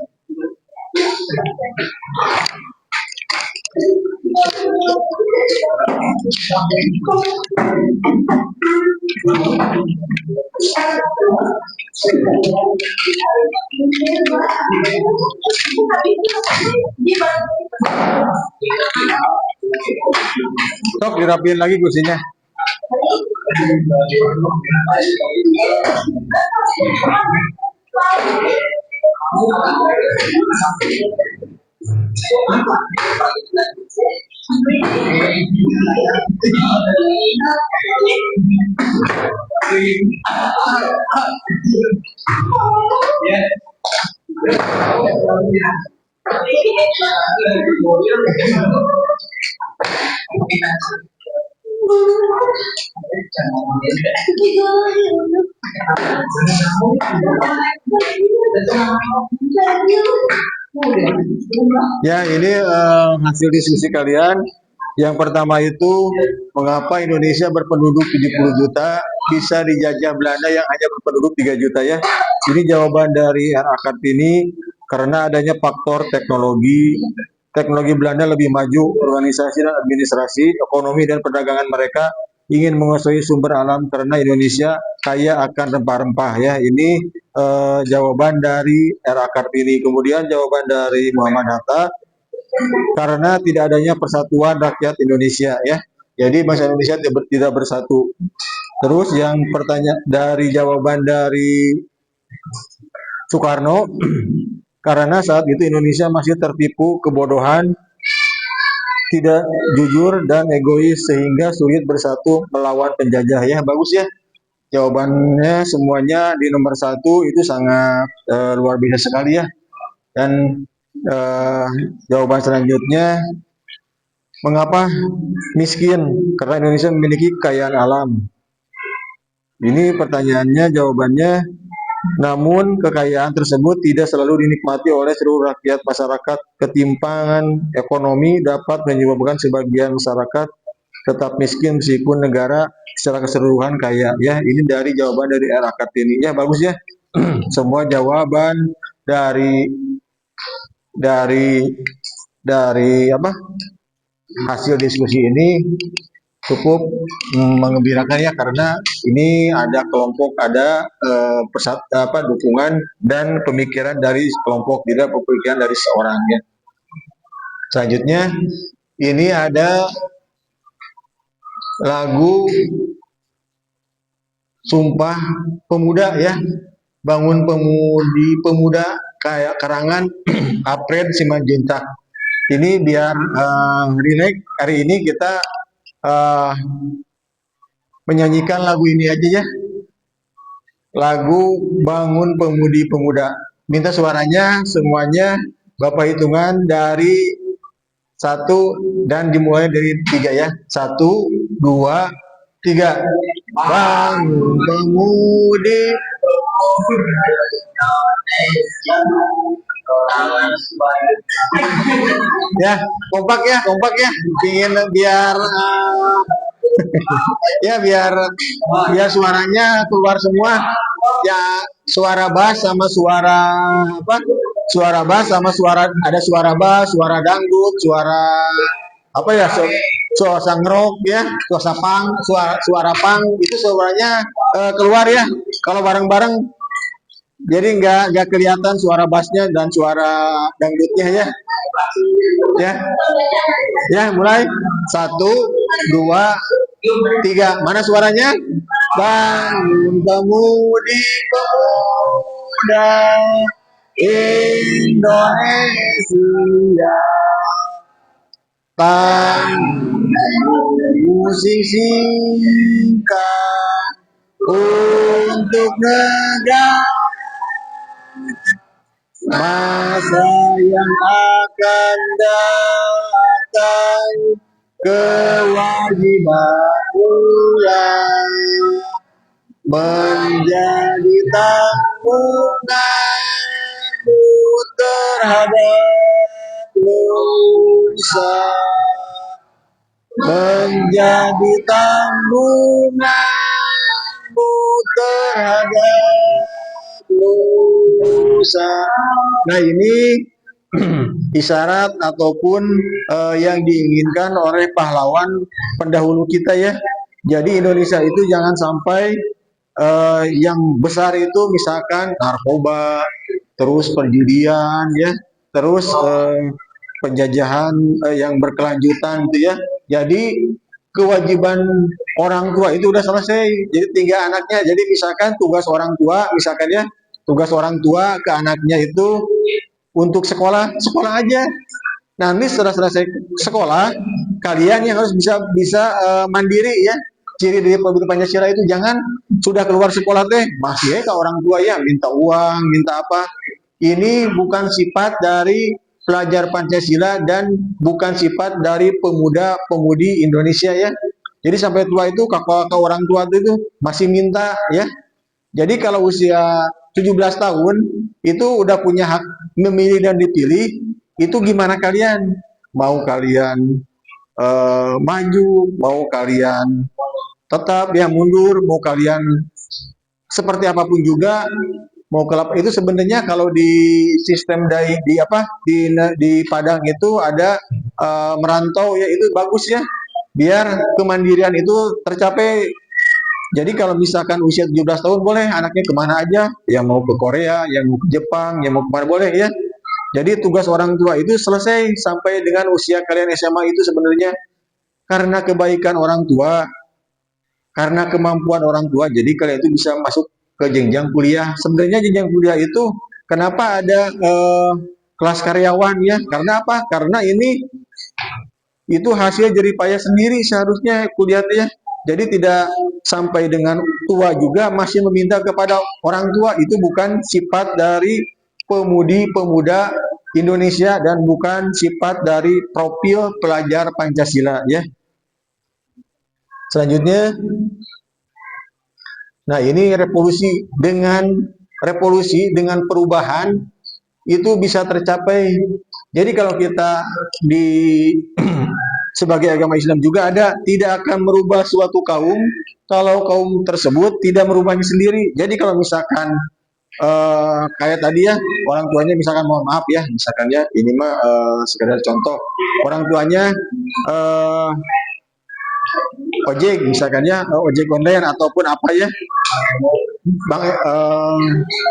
Sok dirapiin lagi kursinya. Ya, ini hasil diskusi kalian. Yang pertama itu, mengapa Indonesia berpenduduk 70 juta bisa dijajah Belanda yang hanya berpenduduk 3 juta ya. Ini jawaban dari R.A. Kartini. karena adanya faktor teknologi. Teknologi Belanda lebih maju, organisasi dan administrasi, ekonomi dan perdagangan mereka ingin menguasai sumber alam karena Indonesia kaya akan rempah-rempah ya. Ini jawaban dari R.A. Kartini. Kemudian jawaban dari Muhammad Hatta, karena tidak adanya persatuan rakyat Indonesia ya. Jadi bangsa Indonesia tidak bersatu. Terus yang pertanyaan dari jawaban dari Soekarno, karena saat itu Indonesia masih tertipu kebodohan, tidak jujur dan egois sehingga sulit bersatu melawan penjajah ya. Bagus ya. Jawabannya semuanya di nomor 1 itu sangat luar biasa sekali ya. Dan jawaban selanjutnya, mengapa miskin? Karena Indonesia memiliki kekayaan alam. Ini pertanyaannya, jawabannya, namun kekayaan tersebut tidak selalu dinikmati oleh seluruh rakyat masyarakat. Ketimpangan ekonomi dapat menyebabkan sebagian masyarakat tetap miskin meskipun negara secara keseluruhan kaya. Ya, ini dari jawaban dari R.A. Kartini. Ya, bagus ya. Semua jawaban dari apa? Hasil diskusi ini cukup mengembirakan ya, karena ini ada kelompok, ada dukungan dan pemikiran dari kelompok, tidak pemikiran dari seorang ya. Selanjutnya ini ada lagu Sumpah Pemuda ya, Bangun Pemudi Pemuda kayak karangan Alfred Simanjuntak. Ini biar relax, hari ini kita menyanyikan lagu ini aja ya, lagu Bangun Pemudi Pemuda. Minta suaranya semuanya, Bapak hitungan dari 1 dan dimulai dari 3 ya. 1, 2, 3. Bangun pemudi ya, kompak ya, ingin biar ya biar suaranya keluar semua ya, suara bass sama suara apa, suara bass sama suara, ada suara bass, suara dangdut, suara apa ya, suara sangrok ya, suara pang itu suaranya keluar ya kalau bareng-bareng, jadi nggak kelihatan suara bassnya dan suara dangdutnya ya. Ya, mulai 1, 2, 3. Mana suaranya? Bangun pemudi pemuda Indonesia, musisikan untuk negara, masa yang akan datang, kewajiban pula menjadi tanggunganmu terhadap nusa, menjadi tanggunganmu terhadap nusa. Nah, ini isyarat ataupun yang diinginkan oleh pahlawan pendahulu kita ya. Jadi Indonesia itu jangan sampai yang besar itu misalkan narkoba, terus perjudian ya, terus penjajahan yang berkelanjutan gitu ya. Jadi kewajiban orang tua itu udah selesai, jadi tinggal anaknya. Jadi misalkan tugas orang tua, misalkan ya, tugas orang tua ke anaknya itu untuk sekolah aja. Nanti setelah selesai sekolah, kalian yang harus bisa mandiri ya. Ciri dari Pancasila itu jangan sudah keluar sekolah masih ke orang tua ya, minta uang, minta apa. Ini bukan sifat dari pelajar Pancasila dan bukan sifat dari pemuda-pemudi Indonesia ya. Jadi sampai tua itu kakak orang tua itu masih minta ya. Jadi kalau usia 17 tahun itu udah punya hak memilih dan dipilih. Itu gimana kalian? Mau kalian maju, mau kalian tetap ya mundur, mau kalian seperti apapun juga, mau kelapa itu sebenarnya kalau di sistem di Padang itu ada merantau ya, itu bagus ya, biar kemandirian itu tercapai. Jadi kalau misalkan usia 17 tahun boleh anaknya kemana aja, yang mau ke Korea, yang mau ke Jepang, yang mau kemana boleh ya. Jadi tugas orang tua itu selesai sampai dengan usia kalian SMA itu sebenarnya karena kebaikan orang tua, karena kemampuan orang tua, jadi kalian itu bisa masuk ke jenjang kuliah. Sebenarnya jenjang kuliah itu kenapa ada kelas karyawan ya? Karena apa? Karena ini itu hasil jerih payah sendiri seharusnya kuliah ya. Jadi tidak sampai dengan tua juga masih meminta kepada orang tua, itu bukan sifat dari pemudi-pemuda Indonesia dan bukan sifat dari profil pelajar Pancasila ya. Selanjutnya, nah ini revolusi dengan perubahan itu bisa tercapai. Jadi kalau kita di sebagai agama Islam juga ada, tidak akan merubah suatu kaum kalau kaum tersebut tidak merubahnya sendiri. Jadi kalau misalkan kayak tadi ya, orang tuanya misalkan mohon maaf ya, misalkan ya ini mah sekedar contoh, orang tuanya ojek misalkan ya, ojek online ataupun apa ya, bang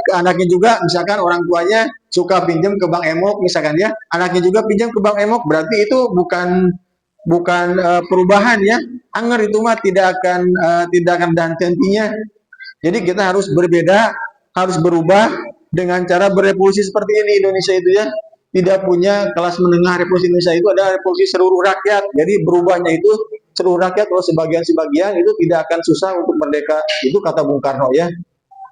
ke anaknya juga misalkan orang tuanya suka pinjam ke Bank Emok misalkan ya, anaknya juga pinjam ke Bank Emok, berarti itu bukan perubahan ya, anger itu mah tidak akan dan hentinya. Jadi kita harus berbeda, harus berubah dengan cara berevolusi seperti ini. Indonesia itu ya tidak punya kelas menengah, revolusi Indonesia itu adalah revolusi seluruh rakyat. Jadi berubahnya itu seluruh rakyat, kalau sebagian-sebagian itu tidak akan susah untuk merdeka. Itu kata Bung Karno ya.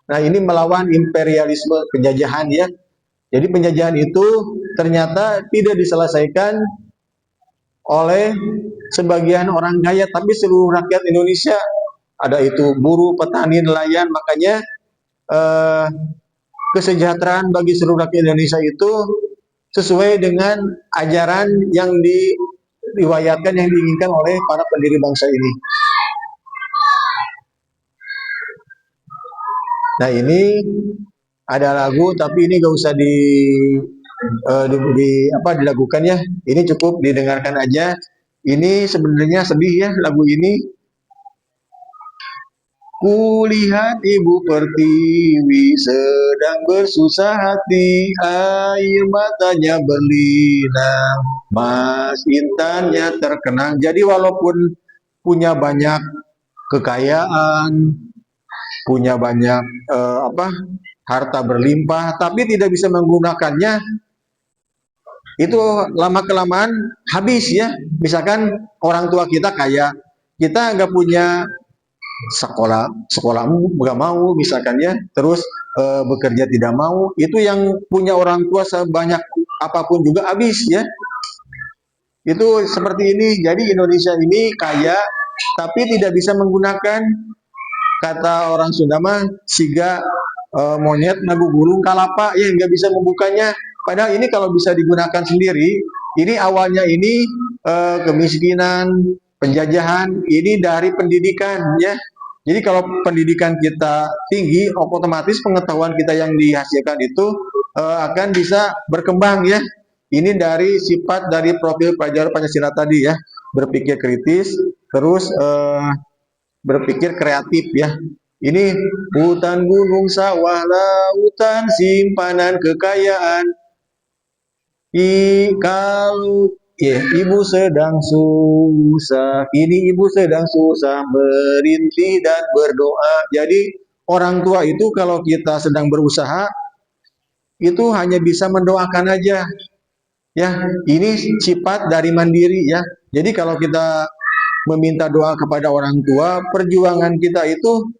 Nah ini melawan imperialisme, penjajahan ya. Jadi penjajahan itu ternyata tidak diselesaikan oleh sebagian orang kaya, tapi seluruh rakyat Indonesia, ada itu buruh, petani, nelayan. Makanya kesejahteraan bagi seluruh rakyat Indonesia itu sesuai dengan ajaran yang diriwayatkan, yang diinginkan oleh para pendiri bangsa ini. Nah ini ada lagu, tapi ini gak usah dilakukan ya. Ini cukup didengarkan aja. Ini sebenarnya sedih ya lagu ini. Kulihat ibu pertiwi sedang bersusah hati, air matanya berlinang, mas intannya terkenang. Jadi walaupun punya banyak kekayaan, punya banyak harta berlimpah, tapi tidak bisa menggunakannya, itu lama kelamaan habis ya. Misalkan orang tua kita kaya, kita nggak punya sekolahmu nggak mau misalkan ya, terus bekerja tidak mau, itu yang punya orang tua sebanyak apapun juga habis ya. Itu seperti ini. Jadi Indonesia ini kaya tapi tidak bisa menggunakan, kata orang Sunda mah siga monyet nagu gulung kalapa ya, nggak bisa membukanya. Padahal ini kalau bisa digunakan sendiri, ini awalnya ini kemiskinan, penjajahan, ini dari pendidikan ya. Jadi kalau pendidikan kita tinggi, otomatis pengetahuan kita yang dihasilkan itu akan bisa berkembang ya. Ini dari sifat dari profil pelajar Pancasila tadi ya, berpikir kritis, terus berpikir kreatif ya. Ini hutan, gunung, sawah, lautan, simpanan kekayaan. Kalau ibu sedang susah, ini ibu sedang susah, merintih dan berdoa. Jadi orang tua itu kalau kita sedang berusaha, itu hanya bisa mendoakan aja. Ya, ini sifat dari mandiri ya. Jadi kalau kita meminta doa kepada orang tua, perjuangan kita itu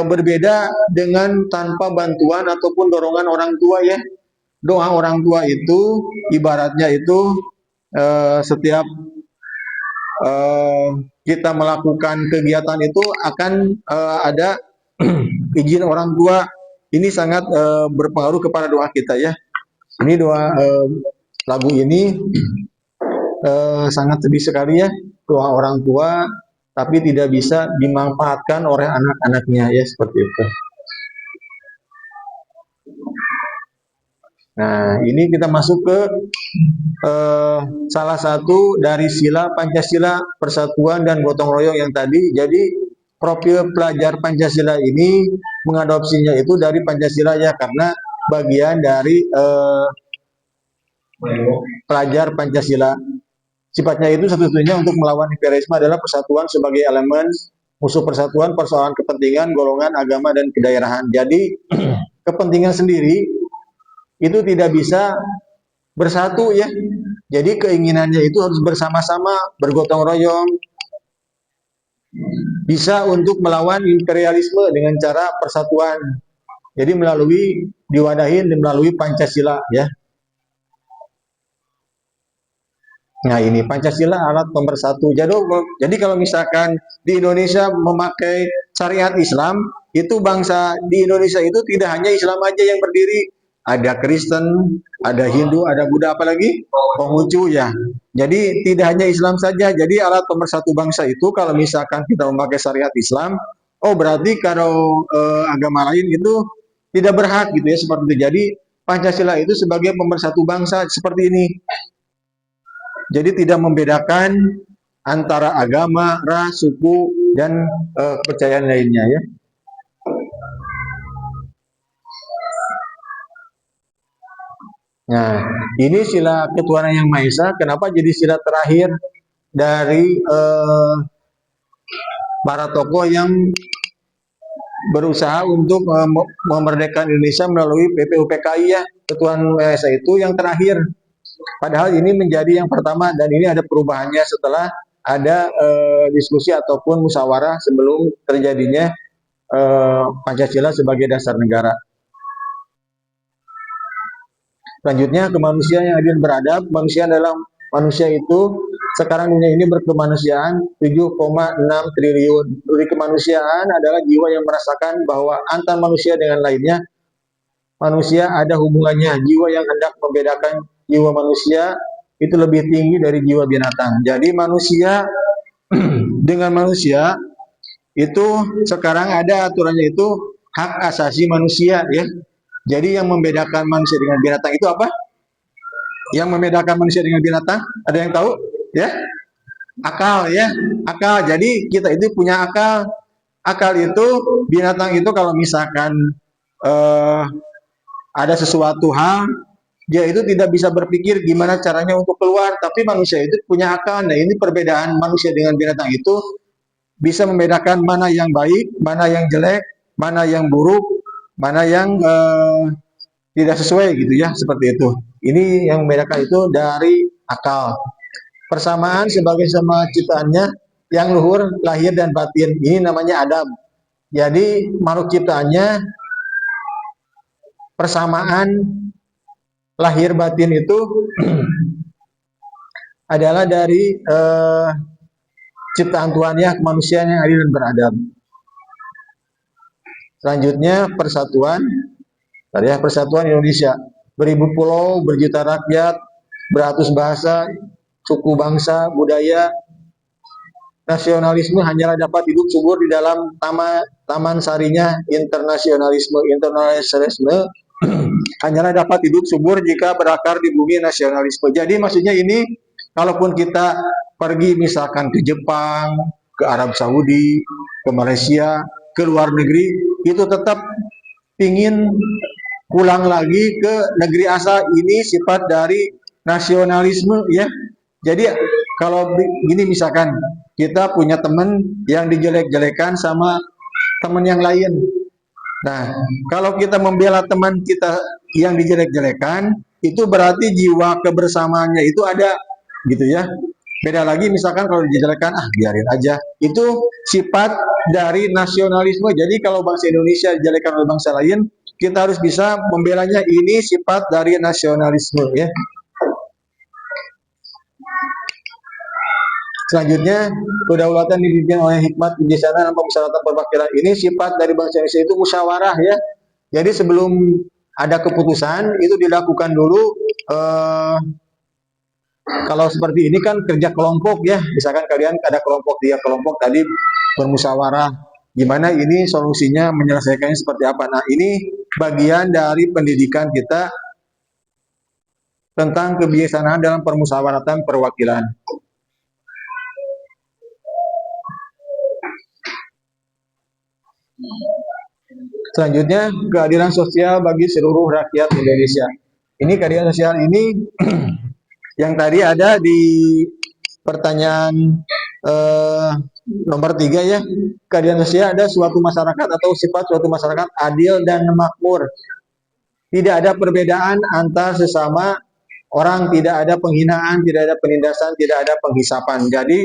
berbeda dengan tanpa bantuan ataupun dorongan orang tua ya. Doa orang tua itu ibaratnya itu setiap kita melakukan kegiatan itu akan ada izin orang tua. Ini sangat berpengaruh kepada doa kita ya. Ini doa lagu ini sangat sedih sekali ya, doa orang tua tapi tidak bisa dimanfaatkan oleh anak-anaknya ya, seperti itu. Nah, ini kita masuk ke salah satu dari sila Pancasila, persatuan dan gotong royong yang tadi. Jadi profil pelajar Pancasila ini mengadopsinya itu dari Pancasila ya, karena bagian dari pelajar Pancasila. Sifatnya itu satu-satunya untuk melawan imperialisme adalah persatuan sebagai elemen musuh persatuan, persoalan kepentingan, golongan, agama, dan kedaerahan. Jadi kepentingan sendiri itu tidak bisa bersatu ya. Jadi keinginannya itu harus bersama-sama, bergotong royong, bisa untuk melawan imperialisme dengan cara persatuan. Jadi melalui diwadahin dan melalui Pancasila ya. Nah, ini Pancasila alat pemersatu. Jadi kalau misalkan di Indonesia memakai syariat Islam, itu bangsa di Indonesia itu tidak hanya Islam aja yang berdiri, ada Kristen, ada Hindu, ada Buddha, apalagi Konghucu ya. Jadi tidak hanya Islam saja. Jadi alat pemersatu bangsa itu kalau misalkan kita memakai syariat Islam, oh berarti kalau agama lain itu tidak berhak gitu ya, seperti itu. Jadi Pancasila itu sebagai pemersatu bangsa seperti ini. Jadi tidak membedakan antara agama, ras, suku, dan kepercayaan lainnya ya. Nah, ini sila ketuhanan yang Maha Esa. Kenapa jadi sila terakhir dari para tokoh yang berusaha untuk memerdekakan Indonesia melalui PPUPKI ya. Ketuhanan Maha Esa itu yang terakhir. Padahal ini menjadi yang pertama dan ini ada perubahannya setelah ada diskusi ataupun musyawarah sebelum terjadinya Pancasila sebagai dasar negara. Selanjutnya kemanusiaan yang adil beradab. Manusia adalah manusia itu sekarang dunia ini berkemanusiaan 7,6 triliun. Dari kemanusiaan adalah jiwa yang merasakan bahwa antar manusia dengan lainnya manusia ada hubungannya. Jiwa yang hendak membedakan jiwa manusia itu lebih tinggi dari jiwa binatang. Jadi manusia dengan manusia itu sekarang ada aturannya itu hak asasi manusia ya. Jadi yang membedakan manusia dengan binatang itu apa? Yang membedakan manusia dengan binatang, ada yang tahu? Ya, akal ya, akal. Jadi kita itu punya akal. Akal itu binatang itu kalau misalkan ada sesuatu hal, dia itu tidak bisa berpikir gimana caranya untuk keluar, tapi manusia itu punya akal. Nah, ini perbedaan manusia dengan binatang itu bisa membedakan mana yang baik, mana yang jelek, mana yang buruk, mana yang tidak sesuai gitu ya, seperti itu. Ini yang membedakan itu dari akal. Persamaan sebagai sama ciptaannya yang luhur, lahir dan batin. Ini namanya Adam. Jadi makhluk ciptaannya persamaan lahir batin itu adalah dari ciptaan Tuhan ya, kemanusiaan yang adil dan beradab. Selanjutnya persatuan, ya, persatuan Indonesia. Beribu pulau, berjuta rakyat, beratus bahasa, suku bangsa, budaya. Nasionalisme hanyalah dapat hidup subur di dalam taman sarinya internasionalisme. Internasionalisme hanyalah dapat hidup subur jika berakar di bumi nasionalisme. Jadi maksudnya ini, kalaupun kita pergi misalkan ke Jepang, ke Arab Saudi, ke Malaysia, ke luar negeri, itu tetap ingin pulang lagi ke negeri asal. Ini sifat dari nasionalisme ya. Jadi kalau gini misalkan kita punya teman yang dijelek-jelekan sama teman yang lain. Nah, kalau kita membela teman kita yang dijelek-jelekan, itu berarti jiwa kebersamaannya itu ada, gitu ya. Beda lagi misalkan kalau dijelekan, biarin aja. Itu sifat dari nasionalisme. Jadi kalau bangsa Indonesia dijelekan oleh bangsa lain, kita harus bisa membelanya. Ini sifat dari nasionalisme ya. Selanjutnya, kedaulatan dipimpin oleh hikmat, kebijaksanaan, dan pemusyawaratan perwakilan. Ini sifat dari bangsa Indonesia itu musyawarah ya. Jadi sebelum ada keputusan itu dilakukan dulu. Kalau seperti ini kan kerja kelompok ya. Misalkan kalian ada kelompok, dia kelompok tadi bermusyawarah. Gimana ini solusinya, menyelesaikannya seperti apa. Nah ini bagian dari pendidikan kita tentang kebijaksanaan dalam permusyawaratan perwakilan. Selanjutnya, keadilan sosial bagi seluruh rakyat Indonesia. Ini keadilan sosial ini yang tadi ada di pertanyaan nomor 3 ya. Keadilan sosial ada suatu masyarakat atau sifat suatu masyarakat adil dan makmur. Tidak ada perbedaan antar sesama orang, tidak ada penghinaan, tidak ada penindasan, tidak ada penghisapan. Jadi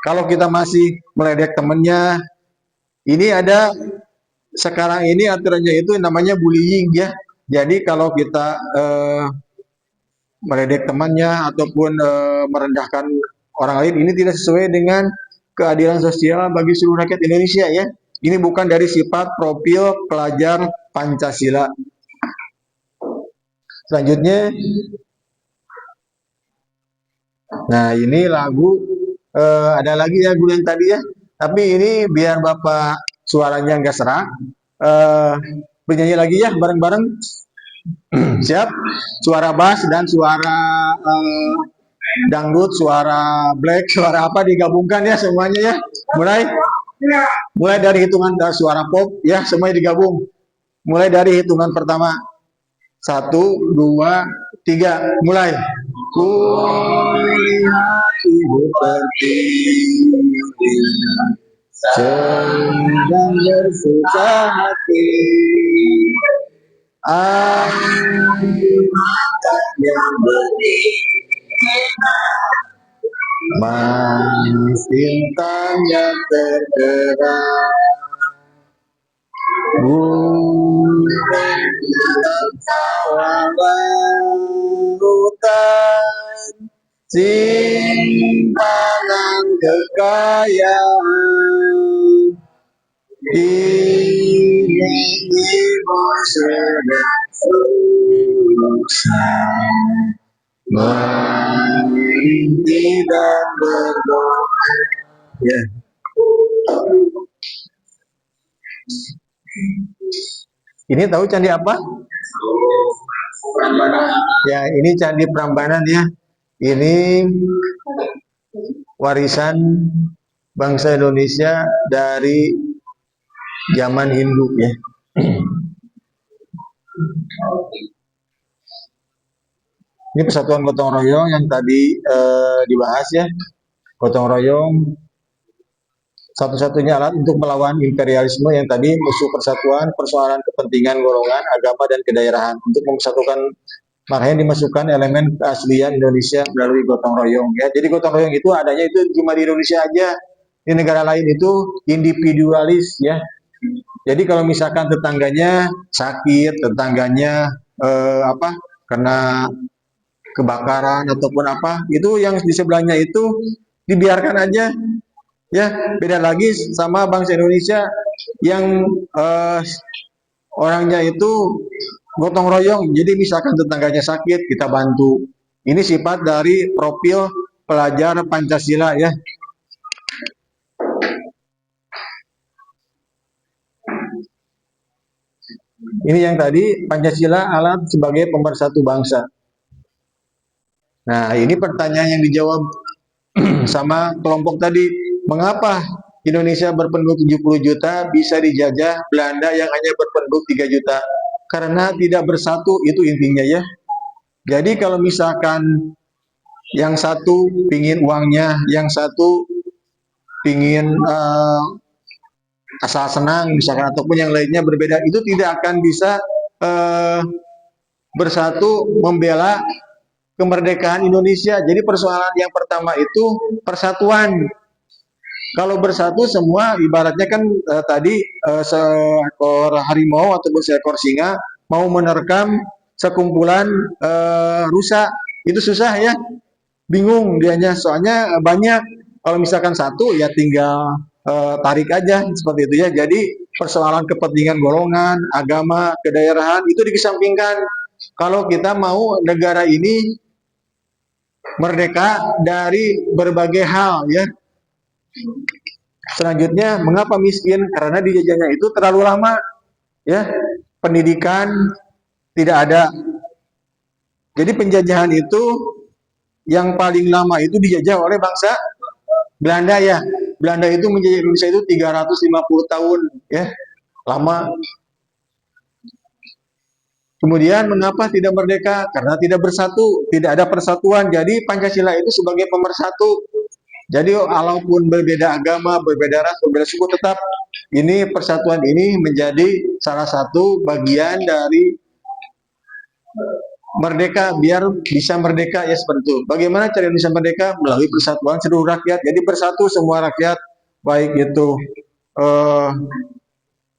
kalau kita masih meledek temannya, ini ada sekarang ini aturannya itu namanya bullying ya. Jadi kalau kita meledek temannya ataupun merendahkan orang lain, ini tidak sesuai dengan keadilan sosial bagi seluruh rakyat Indonesia ya. Ini bukan dari sifat profil pelajar Pancasila. Selanjutnya, nah ini lagu ada lagi ya guru yang tadi ya. Tapi ini biar Bapak suaranya nggak serak, bernyanyi lagi ya bareng-bareng. Siap? Suara bass dan suara dangdut, suara black, suara apa digabungkan ya semuanya ya. Mulai dari hitungan suara pop ya, semuanya digabung. Mulai dari hitungan pertama. 1, 2, 3, mulai. Ku lihat ibu pertiwi sedang bersusah hati, air matanya berdiri, manis tintanya tergerak. Bulan sawah lautan, simpanan kekayaan, ini ibu sedang susah merintih dan berdoa. Ya. Ini tahu candi apa? Ya, ini Candi Prambanan ya. Ini warisan bangsa Indonesia dari zaman Hindu ya. Ini persatuan gotong royong yang tadi dibahas ya. Gotong royong satu-satunya alat untuk melawan imperialisme yang tadi musuh persatuan, persoalan kepentingan golongan, agama, dan kedaerahan. Untuk mempersatukan, makanya dimasukkan elemen keaslian Indonesia melalui gotong royong. Ya, jadi gotong royong itu adanya itu cuma di Indonesia aja. Di negara lain itu individualis ya. Jadi kalau misalkan tetangganya sakit, tetangganya kena kebakaran ataupun apa, itu yang di sebelahnya itu dibiarkan aja. Ya, beda lagi sama bangsa Indonesia yang orangnya itu gotong royong. Jadi misalkan tetangganya sakit, kita bantu. Ini sifat dari profil pelajar Pancasila ya. Ini yang tadi Pancasila alat sebagai pemersatu bangsa. Nah, ini pertanyaan yang dijawab sama kelompok tadi. Mengapa Indonesia berpenduduk 70 juta bisa dijajah Belanda yang hanya berpenduduk 3 juta? Karena tidak bersatu, itu intinya ya. Jadi kalau misalkan yang satu pingin uangnya, yang satu pingin asal senang misalkan, ataupun yang lainnya berbeda, itu tidak akan bisa bersatu membela kemerdekaan Indonesia. Jadi persoalan yang pertama itu persatuan. Kalau bersatu semua ibaratnya kan tadi seekor harimau ataupun seekor singa mau menerkam sekumpulan rusa, itu susah ya, bingung dianya, soalnya banyak. Kalau misalkan satu ya tinggal tarik aja seperti itu ya. Jadi persoalan kepentingan golongan, agama, kedaerahan itu dikesampingkan. Kalau kita mau negara ini merdeka dari berbagai hal ya. Selanjutnya, mengapa miskin? Karena dijajahnya itu terlalu lama, ya. Pendidikan tidak ada, Jadi penjajahan itu yang paling lama itu dijajah oleh bangsa Belanda ya. Belanda itu menjajah Indonesia itu 350 tahun ya, lama. Kemudian mengapa tidak merdeka? Karena tidak bersatu, tidak ada persatuan. Jadi Pancasila itu sebagai pemersatu. Jadi walaupun berbeda agama, berbeda ras, berbeda suku, tetap ini persatuan ini menjadi salah satu bagian dari merdeka, biar bisa merdeka ya seperti itu. Bagaimana cara bisa merdeka? Melalui persatuan seluruh rakyat. Jadi bersatu semua rakyat, baik itu eh,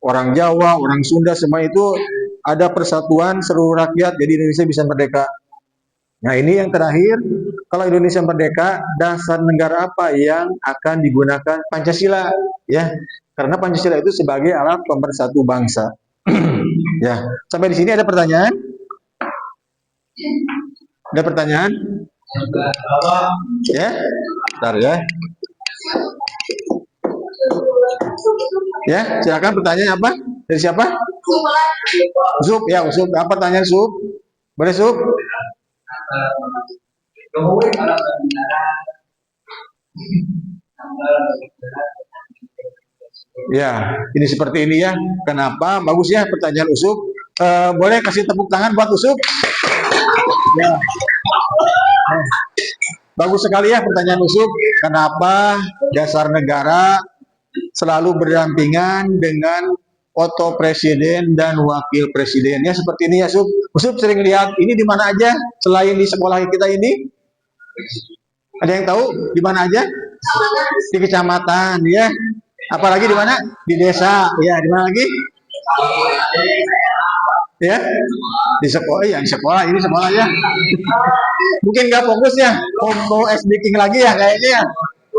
orang Jawa, orang Sunda, semua itu ada persatuan seluruh rakyat, jadi Indonesia bisa merdeka. Nah ini yang terakhir, kalau Indonesia merdeka, dasar negara apa yang akan digunakan? Pancasila, ya, karena Pancasila itu sebagai alat pemersatu bangsa. Ya, sampai di sini ada pertanyaan? Ada pertanyaan? Ya, bentar ya. Ya, silakan pertanyaan apa? Dari siapa? Zup, ya, Zup. Apa pertanyaan Zup? Boleh Zup? Ya, ini seperti ini ya. Kenapa? Bagus ya pertanyaan Usup. Boleh kasih tepuk tangan buat Usup? Ya. Bagus sekali ya pertanyaan Usup. Kenapa dasar negara selalu berdampingan dengan foto presiden dan wakil presidennya seperti ini ya, Sup. Usup sering lihat ini di mana aja selain di sekolah kita ini? Ada yang tahu di mana aja? Di kecamatan ya. Apalagi di mana? Di desa. Ya, di mana lagi? Ya, di sekolah. Ya, di sekolah. Ini sekolah ya. Mungkin nggak fokus ya. Mau SBking lagi ya kayaknya ya.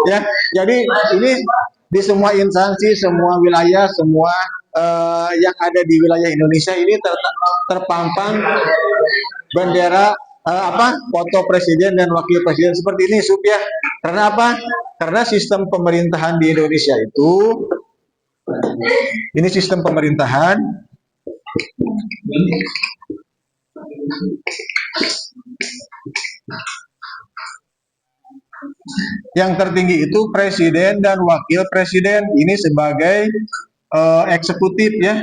Ya, jadi ini di semua instansi, semua wilayah, semua yang ada di wilayah Indonesia ini terpampang bendera foto presiden dan wakil presiden seperti ini, Sup ya. Karena apa? Karena sistem pemerintahan di Indonesia itu, ini sistem pemerintahan yang tertinggi itu presiden dan wakil presiden, ini sebagai eksekutif ya.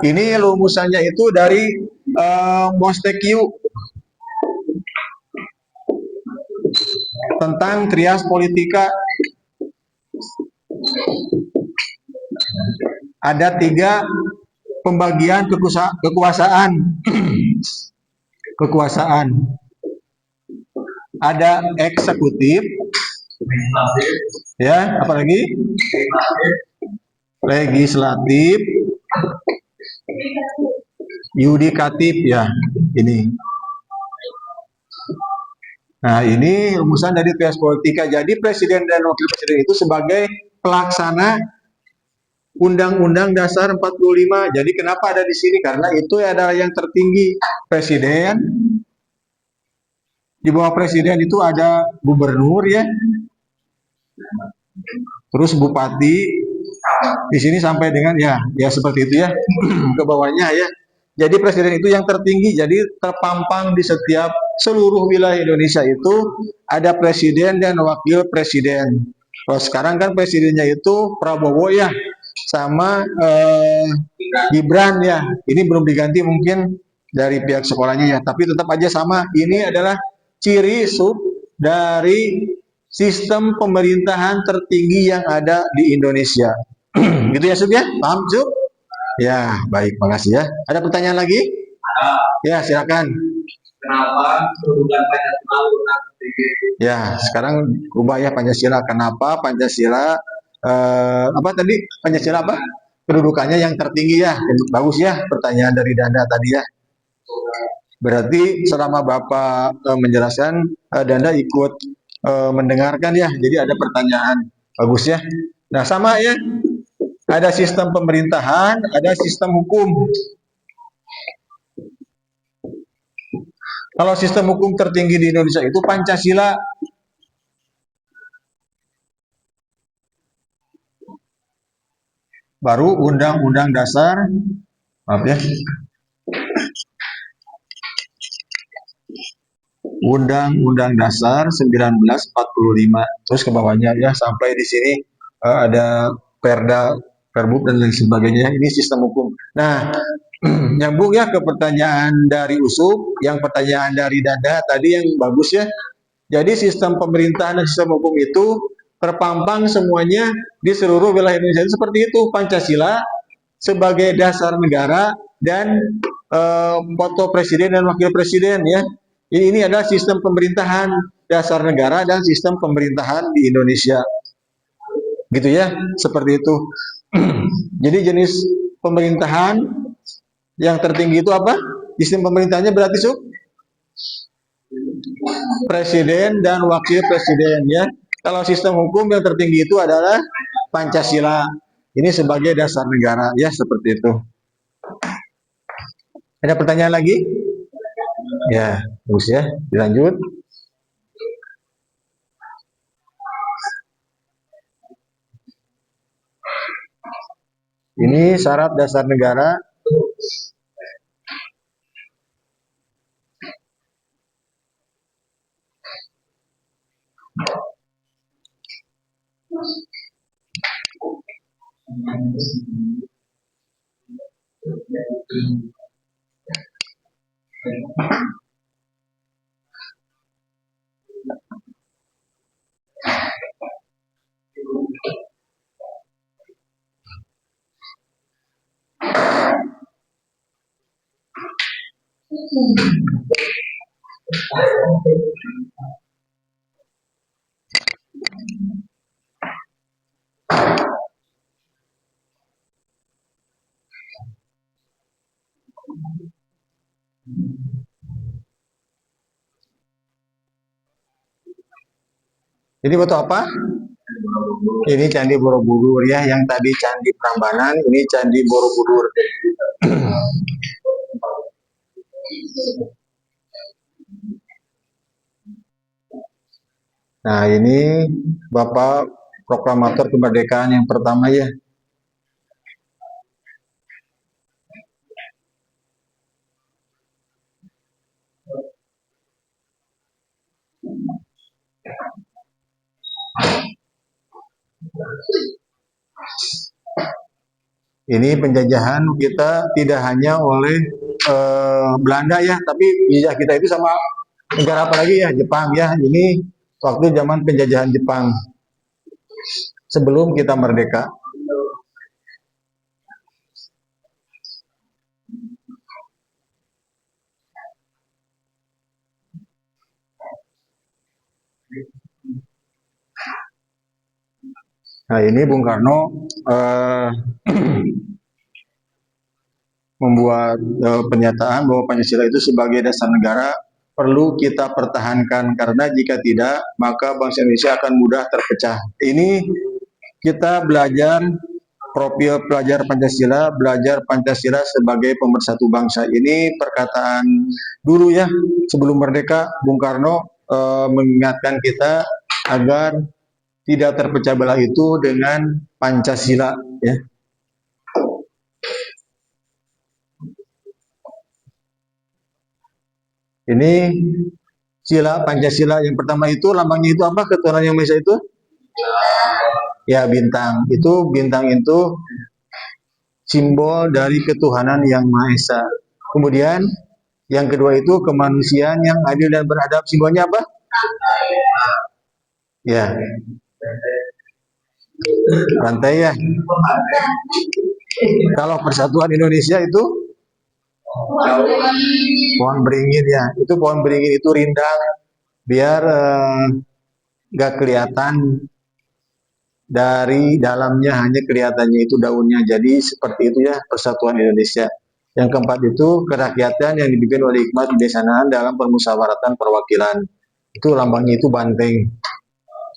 Ini rumusannya itu dari Montesquieu tentang trias politika. Ada 3 pembagian kekuasaan. Kekuasaan. Ada eksekutif, ya, apalagi legislatif, yudikatif ya, ini. Nah, ini rumusan dari trias politika. Jadi presiden dan wakil presiden itu sebagai pelaksana Undang-Undang Dasar 45. Jadi kenapa ada di sini? Karena itu adalah yang tertinggi, presiden. Di bawah presiden itu ada gubernur ya. Terus bupati. Di sini sampai dengan ya seperti itu ya. Ke bawahnya ya. Jadi presiden itu yang tertinggi, jadi terpampang di setiap seluruh wilayah Indonesia itu ada presiden dan wakil presiden. Kalau sekarang kan presidennya itu Prabowo ya, sama Gibran ya. Ini belum diganti mungkin dari pihak sekolahnya ya, tapi tetap aja sama. Ini adalah ciri Sup dari sistem pemerintahan tertinggi yang ada di Indonesia. Gitu ya Sup ya, paham Sup? Ya, baik, makasih ya. Ada pertanyaan lagi? Ya, silakan.
Kenapa kedudukan Pancasila urutan tertinggi?
Ya, sekarang ubah ya Pancasila. Kenapa Pancasila apa tadi? Pancasila apa? Kedudukannya yang tertinggi ya. Bagus ya pertanyaan dari Danda tadi ya. Berarti selama Bapak menjelaskan, Danda ikut mendengarkan ya. Jadi ada pertanyaan. Bagus ya. Nah, sama ya. Ada sistem pemerintahan, ada sistem hukum. Kalau sistem hukum tertinggi di Indonesia itu Pancasila. Baru Undang-Undang Dasar, maaf ya, Undang-Undang Dasar 1945. Terus ke bawahnya ya sampai di sini ada Perda, Perbub dan lain sebagainya. Ini sistem hukum. Nah, nyambung ya ke pertanyaan dari Usuk, yang pertanyaan dari Dada tadi yang bagus ya. Jadi sistem pemerintahan dan sistem hukum itu terpampang semuanya di seluruh wilayah Indonesia seperti itu. Pancasila sebagai dasar negara dan foto presiden dan wakil presiden ya. Ini adalah sistem pemerintahan dasar negara dan sistem pemerintahan di Indonesia. Gitu ya, seperti itu. Jadi jenis pemerintahan yang tertinggi itu apa? Sistem pemerintahannya berarti presiden dan wakil presiden ya. Kalau sistem hukum yang tertinggi itu adalah Pancasila. Ini sebagai dasar negara ya, seperti itu. Ada pertanyaan lagi? Ya, terus ya, dilanjut. Ini syarat dasar negara. Ini foto apa? Ini Candi Borobudur ya, yang tadi Candi Prambanan, ini Candi Borobudur. Nah, ini Bapak Proklamator Kemerdekaan yang pertama ya. Ini penjajahan kita tidak hanya oleh Belanda ya, tapi jejak kita itu sama negara apa lagi ya, Jepang ya. Ini waktu zaman penjajahan Jepang sebelum kita merdeka. Nah, ini Bung Karno membuat pernyataan bahwa Pancasila itu sebagai dasar negara perlu kita pertahankan, karena jika tidak maka bangsa Indonesia akan mudah terpecah. Ini kita belajar profil pelajar Pancasila, belajar Pancasila sebagai pemersatu bangsa. Ini perkataan dulu ya, sebelum merdeka Bung Karno mengingatkan kita agar tidak terpecah belah itu dengan Pancasila ya. Ini sila Pancasila yang pertama itu lambangnya itu apa? Ketuhanan Yang Maha Esa itu? Ya, bintang. Itu bintang itu simbol dari ketuhanan Yang Maha Esa. Kemudian yang kedua itu kemanusiaan yang adil dan beradab. Simbolnya apa? Ya, rantai ya. Kalau Persatuan Indonesia itu pohon beringin ya. Itu pohon beringin itu rindang biar nggak kelihatan dari dalamnya, hanya kelihatannya itu daunnya. Jadi seperti itu ya Persatuan Indonesia. Yang keempat itu kerakyatan yang dipimpin oleh hikmat kebijaksanaan dalam permusyawaratan perwakilan. Itu lambangnya itu banteng.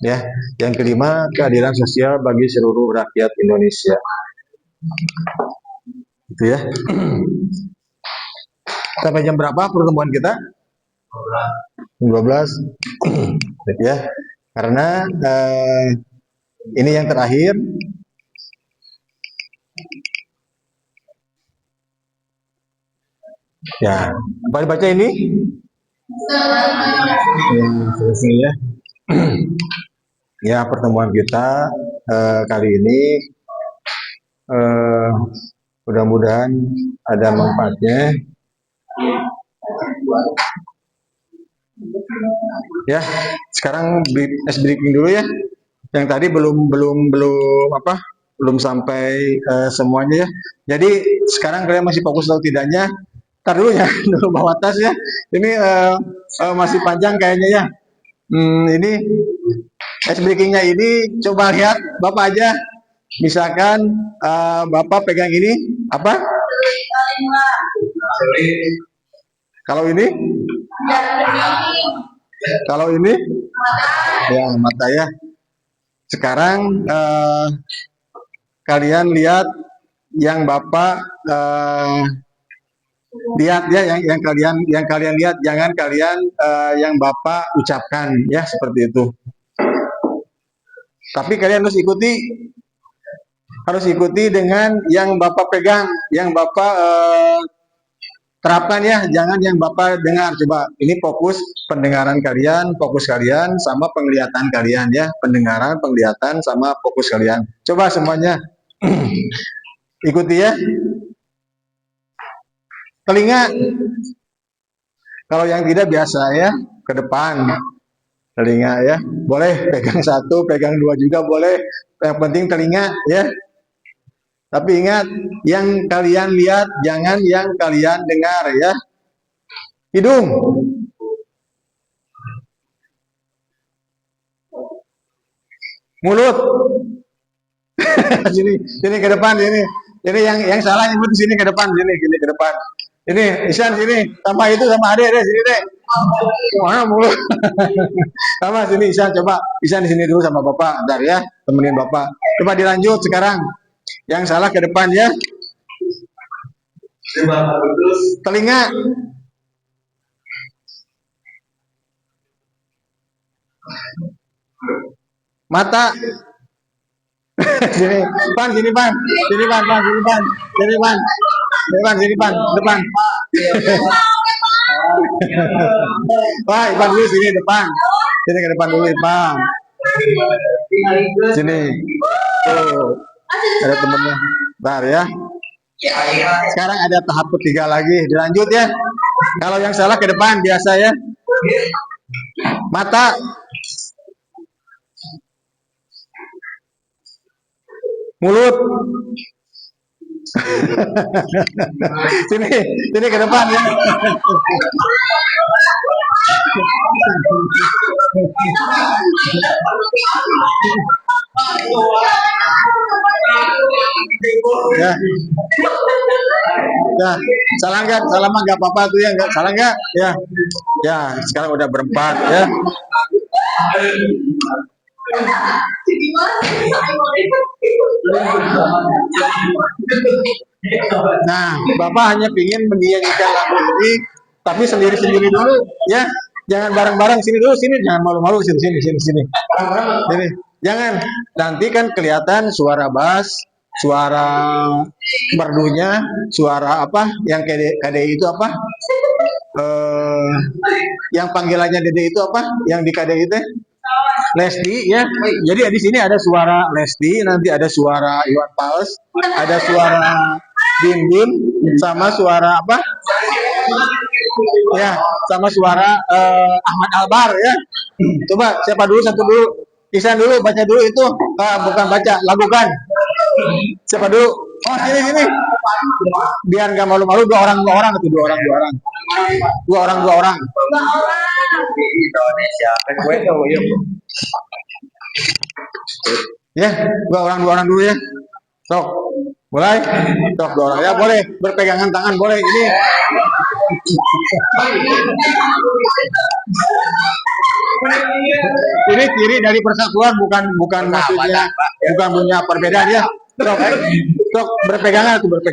Ya. Yang kelima keadilan sosial bagi seluruh rakyat Indonesia. Itu ya. Sampai jam berapa pertemuan kita? 12. Ya. Karena ini yang terakhir. Ya, apa dibaca ini? Selesai ya. Ya, pertemuan kita kali ini mudah-mudahan ada manfaatnya. Ya, sekarang ice breaking dulu ya. Yang tadi belum sampai semuanya ya. Jadi sekarang kalian masih fokus atau tidaknya? Ntar dulu ya, dulu bawa tas ya. Ini masih panjang kayaknya ya. Ini ice breakingnya ini coba lihat Bapak aja. Misalkan Bapak pegang ini apa? Kalau ini? Kalau ini? Ya, mata ya. Sekarang kalian lihat yang Bapak lihat ya, yang kalian lihat, jangan kalian yang Bapak ucapkan ya, seperti itu. Tapi kalian harus ikuti dengan yang Bapak pegang, yang Bapak terapkan ya, jangan yang Bapak dengar. Coba ini fokus pendengaran kalian, fokus kalian sama penglihatan kalian ya, pendengaran, penglihatan sama fokus kalian. Coba semuanya ikuti ya. Telinga, kalau yang tidak biasa ya, ke depan telinga ya, boleh pegang satu, pegang dua juga boleh, yang penting telinga ya. Tapi ingat, yang kalian lihat jangan yang kalian dengar ya. Hidung, mulut, sini ke depan sini. Ini yang salah nyebut di sini ke depan, sini ke depan. Ini Isan sini, sama itu sama Ade sini deh. Mana mulut? Sama sini Isan, coba Isan di sini dulu sama Bapak, ntar ya, temenin Bapak. Coba dilanjut sekarang. Yang salah ke depan ya. Telinga, mata. Sini, Pan, sini Pan, sini Pan, sini Pan, sini Pan, sini Pan, depan. Wah, Ipan dulu sini depan, sini ke depan dulu Ipan. Sini, tuh, ada temennya, bentar ya. Sekarang ada tahap ketiga lagi, dilanjut ya. Kalau yang salah ke depan biasa ya. Mata, mulut. sini ke depan ya. Ya. Ya, salah mah nggak apa-apa tuh ya, nggak salah nggak? Ya, ya, sekarang udah berempat ya. Nah, Bapak hanya ingin menyanyikan lagu ini, tapi sendiri-sendiri dulu, ya. Jangan bareng-bareng, sini dulu, sini, jangan malu-malu, sini. Sini, jangan. Nanti kan kelihatan suara bass, suara merdunya, suara apa? Yang KDI itu apa? Yang panggilannya Dede itu apa? Yang di KDI itu? Lesti ya. Jadi di sini ada suara Lesti, nanti ada suara Iwan Fals, ada suara Bim, sama suara apa? Ya, sama suara Ahmad Albar ya. Coba siapa dulu, satu dulu. Isan dulu, baca dulu itu. Bukan baca, lakukan. Siapa dulu? Oh, sini. Biar nggak malu-malu, dua orang itu, dua orang. Indonesia. Ya, dua orang dulu ya. Sok, mulai. Sok, dua orang ya, boleh berpegangan tangan, boleh ini. Ini ciri dari persatuan, bukan maksudnya, bukan punya perbedaan ya. Sok berpegangan. Sok,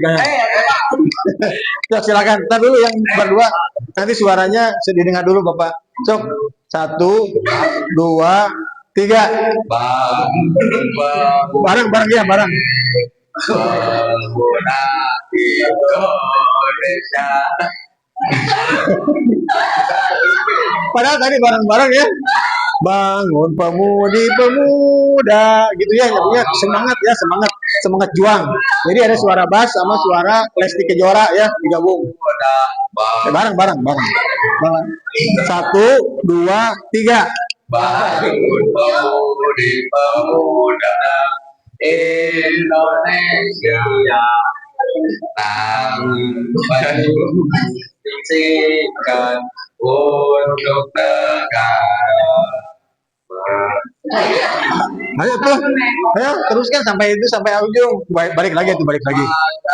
silakan. Ntar dulu yang berdua, nanti suaranya didengar dulu Bapak. Sok, 1, 2, 3. Bareng ya, bareng. Indonesia Padahal tadi bareng-bareng ya. Bangun pemudi pemuda gitu ya, nyanyinya semangat ya, semangat semangat juang. Jadi ada suara bass sama suara Lesti Kejora ya digabung. Bareng bareng bareng. Bareng. 1, 2, 3.
Bangun pemudi pemuda Indonesia, tanggung singkat untuk negara.
Ayo tuh, ayo teruskan sampai itu sampai ujung. Balik lagi tuh, balik lagi.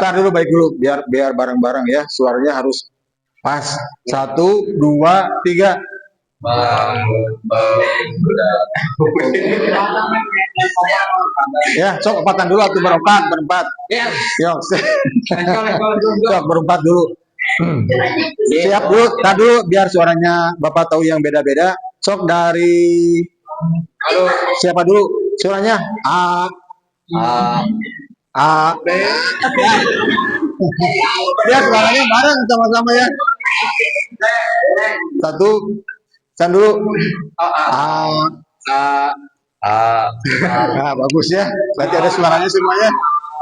Ntar dulu balik dulu, biar biar bareng-bareng ya. Suaranya harus pas. 1, 2, 3.
Bangun pemuda.
Ya, sok empatan dulu atau berempat, berempat. Yo, sok berempat dulu. Siap dulu, tar dulu biar suaranya Bapak tahu yang beda-beda. Sok dari siapa dulu? Suaranya A, A, B. Ya, suaranya bareng sama-sama ya. Satu, san dulu. A, nah, bagus ya. Berarti ada suaranya semuanya.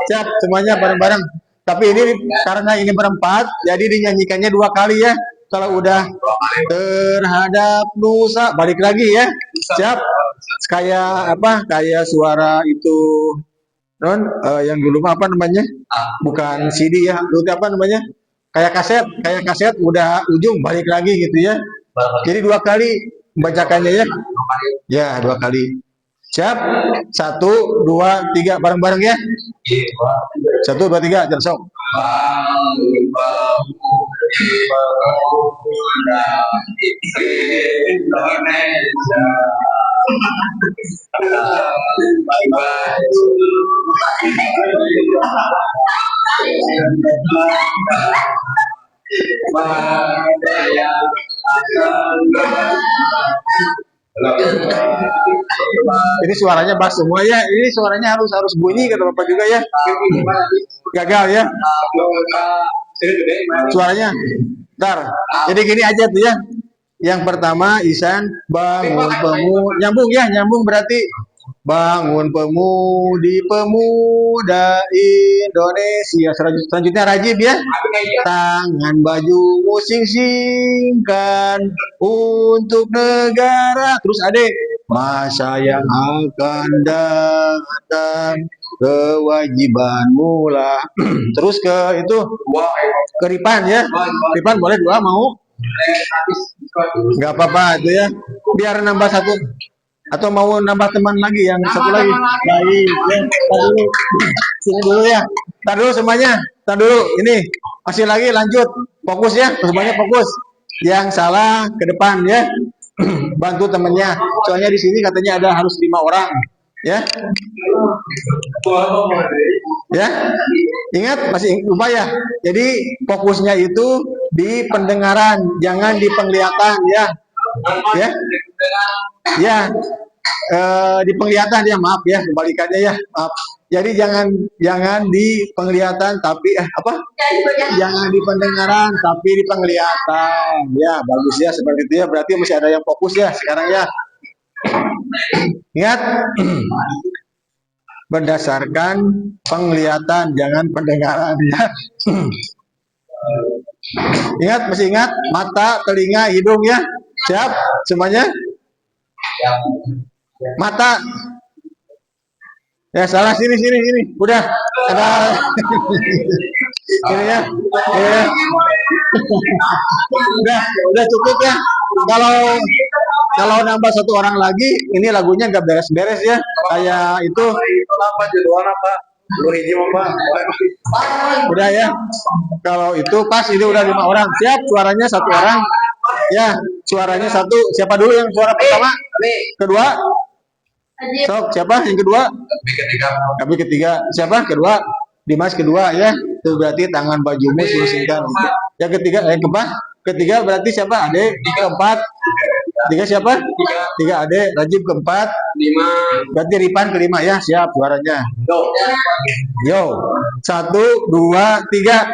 Siap, semuanya bareng-bareng. Tapi ini karena ini berempat, jadi dinyanyikannya 2 kali ya. Kalau udah terhadap Nusa, balik lagi ya. Siap. Kayak apa? Kayak suara itu non yang dulu mah apa namanya? Bukan CD ya. Dulu apa namanya? Kayak kaset udah ujung balik lagi gitu ya. Jadi 2 kali bacakannya ya. Ya, 2 kali. Siap? 1, 2, 3 bareng-bareng ya. 1, 2, 3 jangan sok.
Bangun pemudi pemuda Indonesia, Merdeka
Ini suaranya bass semua ya. Ini suaranya harus bunyi kata Bapak juga ya. Gagal ya. Suaranya. Ntar. Jadi gini aja tuh ya. Yang pertama Isan bangun pemuda, nyambung ya, nyambung berarti bangun pemudi pemuda Indonesia. Selanjutnya Rajib ya. Tangan baju sing-singkan untuk negara. Terus Ade, masa yang akan datang kewajibanmu lah. Terus ke itu ke Ripan ya. Ripan boleh 2 mau? Nggak apa-apa itu ya. Biar nambah 1. Atau mau nambah teman lagi yang satu lagi? Baik, ya. Tar dulu. Sini dulu ya. Tar dulu semuanya. Tar dulu. Ini masih lagi lanjut. Fokus ya. Semuanya fokus. Yang salah ke depan ya. Bantu temennya. Soalnya di sini katanya ada harus 5 orang. Ya. Ya. Ingat masih lupa ya. Jadi fokusnya itu di pendengaran, jangan di penglihatan ya. Ya. Ya. Di penglihatan ya, maaf ya, kebalikannya ya. Maaf. Jadi jangan di penglihatan tapi apa? Jangan di pendengaran tapi di penglihatan. Ya, bagus ya seperti itu ya. Berarti masih ada yang fokus ya sekarang ya. Ingat berdasarkan penglihatan jangan pendengaran ya. Ingat, masih ingat mata, telinga, hidung ya. Siap semuanya? Mata. Ya salah, sini. Udah ada. Ini ya. Ya. Udah cukup ya. Kalau nambah 1 orang lagi, ini lagunya nggak beres-beres ya. Kayak itu.
apa judulnya apa? Lu hiji apa?
Udah ya. Kalau itu pas ini udah 5 orang. Siap, suaranya 1 orang. Ya, suaranya 1. Siapa dulu yang suara pertama? Kedua? Sok, siapa yang kedua? Kami ketiga. Siapa? Kedua? Dimas kedua ya. Itu berarti tangan bajumu sing-singkan. Yang ketiga, keempat? Ketiga berarti siapa? Ade. Keempat? 3 siapa? 3 Ade. Rajib keempat.
5.
Berarti Ripan kelima ya. Siap suaranya. Yo. 1, 2, 3.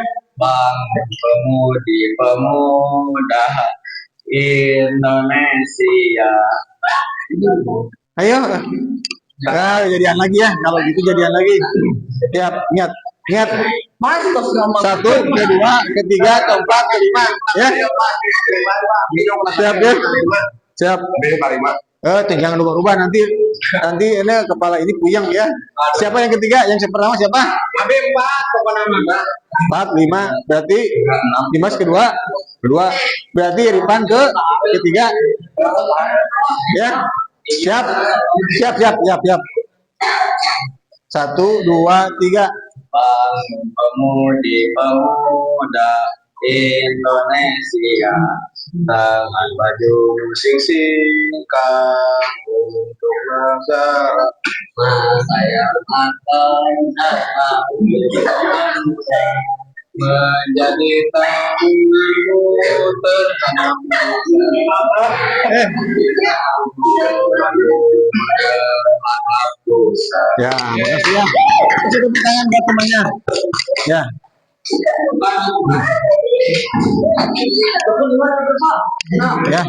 Bank Pemudi-Pemuda Indonesia.
Ayo. Ya, jadian lagi ya. Kalau gitu jadian lagi. Siap, ingat. Ingat. Satu, kedua, ketiga, keempat, kelima. Ya. Siap ya. Siap. Jangan rubah-rubah nanti ini kepala ini puyeng ya. Siapa yang ketiga? Yang pertama siapa?
Abi 4 pokoknya mah.
4, 5. Berarti Dimas kedua. Berarti Ripan ketiga. Ya. Siap. Siap. 1, 2, 3.
Bank Pemudi-Pemuda Indonesia dengan baju sing-singkang untuk negara. Saya akan menjadi tanggunganmu terhadap
Ya, makasih ya. Kasih tepuk tangan buat temannya. Ya. Ya.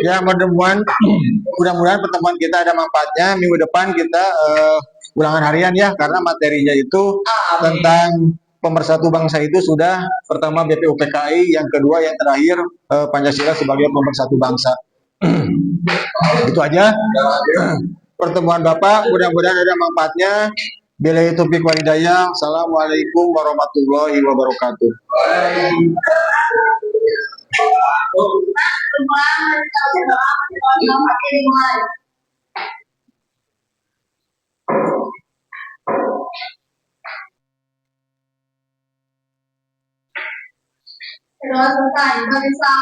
Ya, mudah-mudahan pertemuan kita ada manfaatnya. Minggu depan kita ulangan harian ya, karena materinya itu tentang pemersatu bangsa itu sudah pertama BPUPKI, yang kedua yang terakhir Pancasila sebagai pemersatu bangsa. Itu aja pertemuan Bapak, mudah-mudahan ada manfaatnya. Billahi taufiq wal hidayah. Assalamualaikum warahmatullahi wabarakatuh.
Kedua serta Indonesia.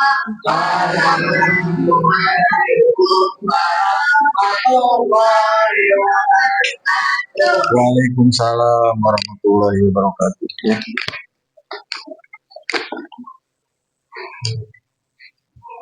Waalaikumsalam warahmatullahi wabarakatuh. Ya.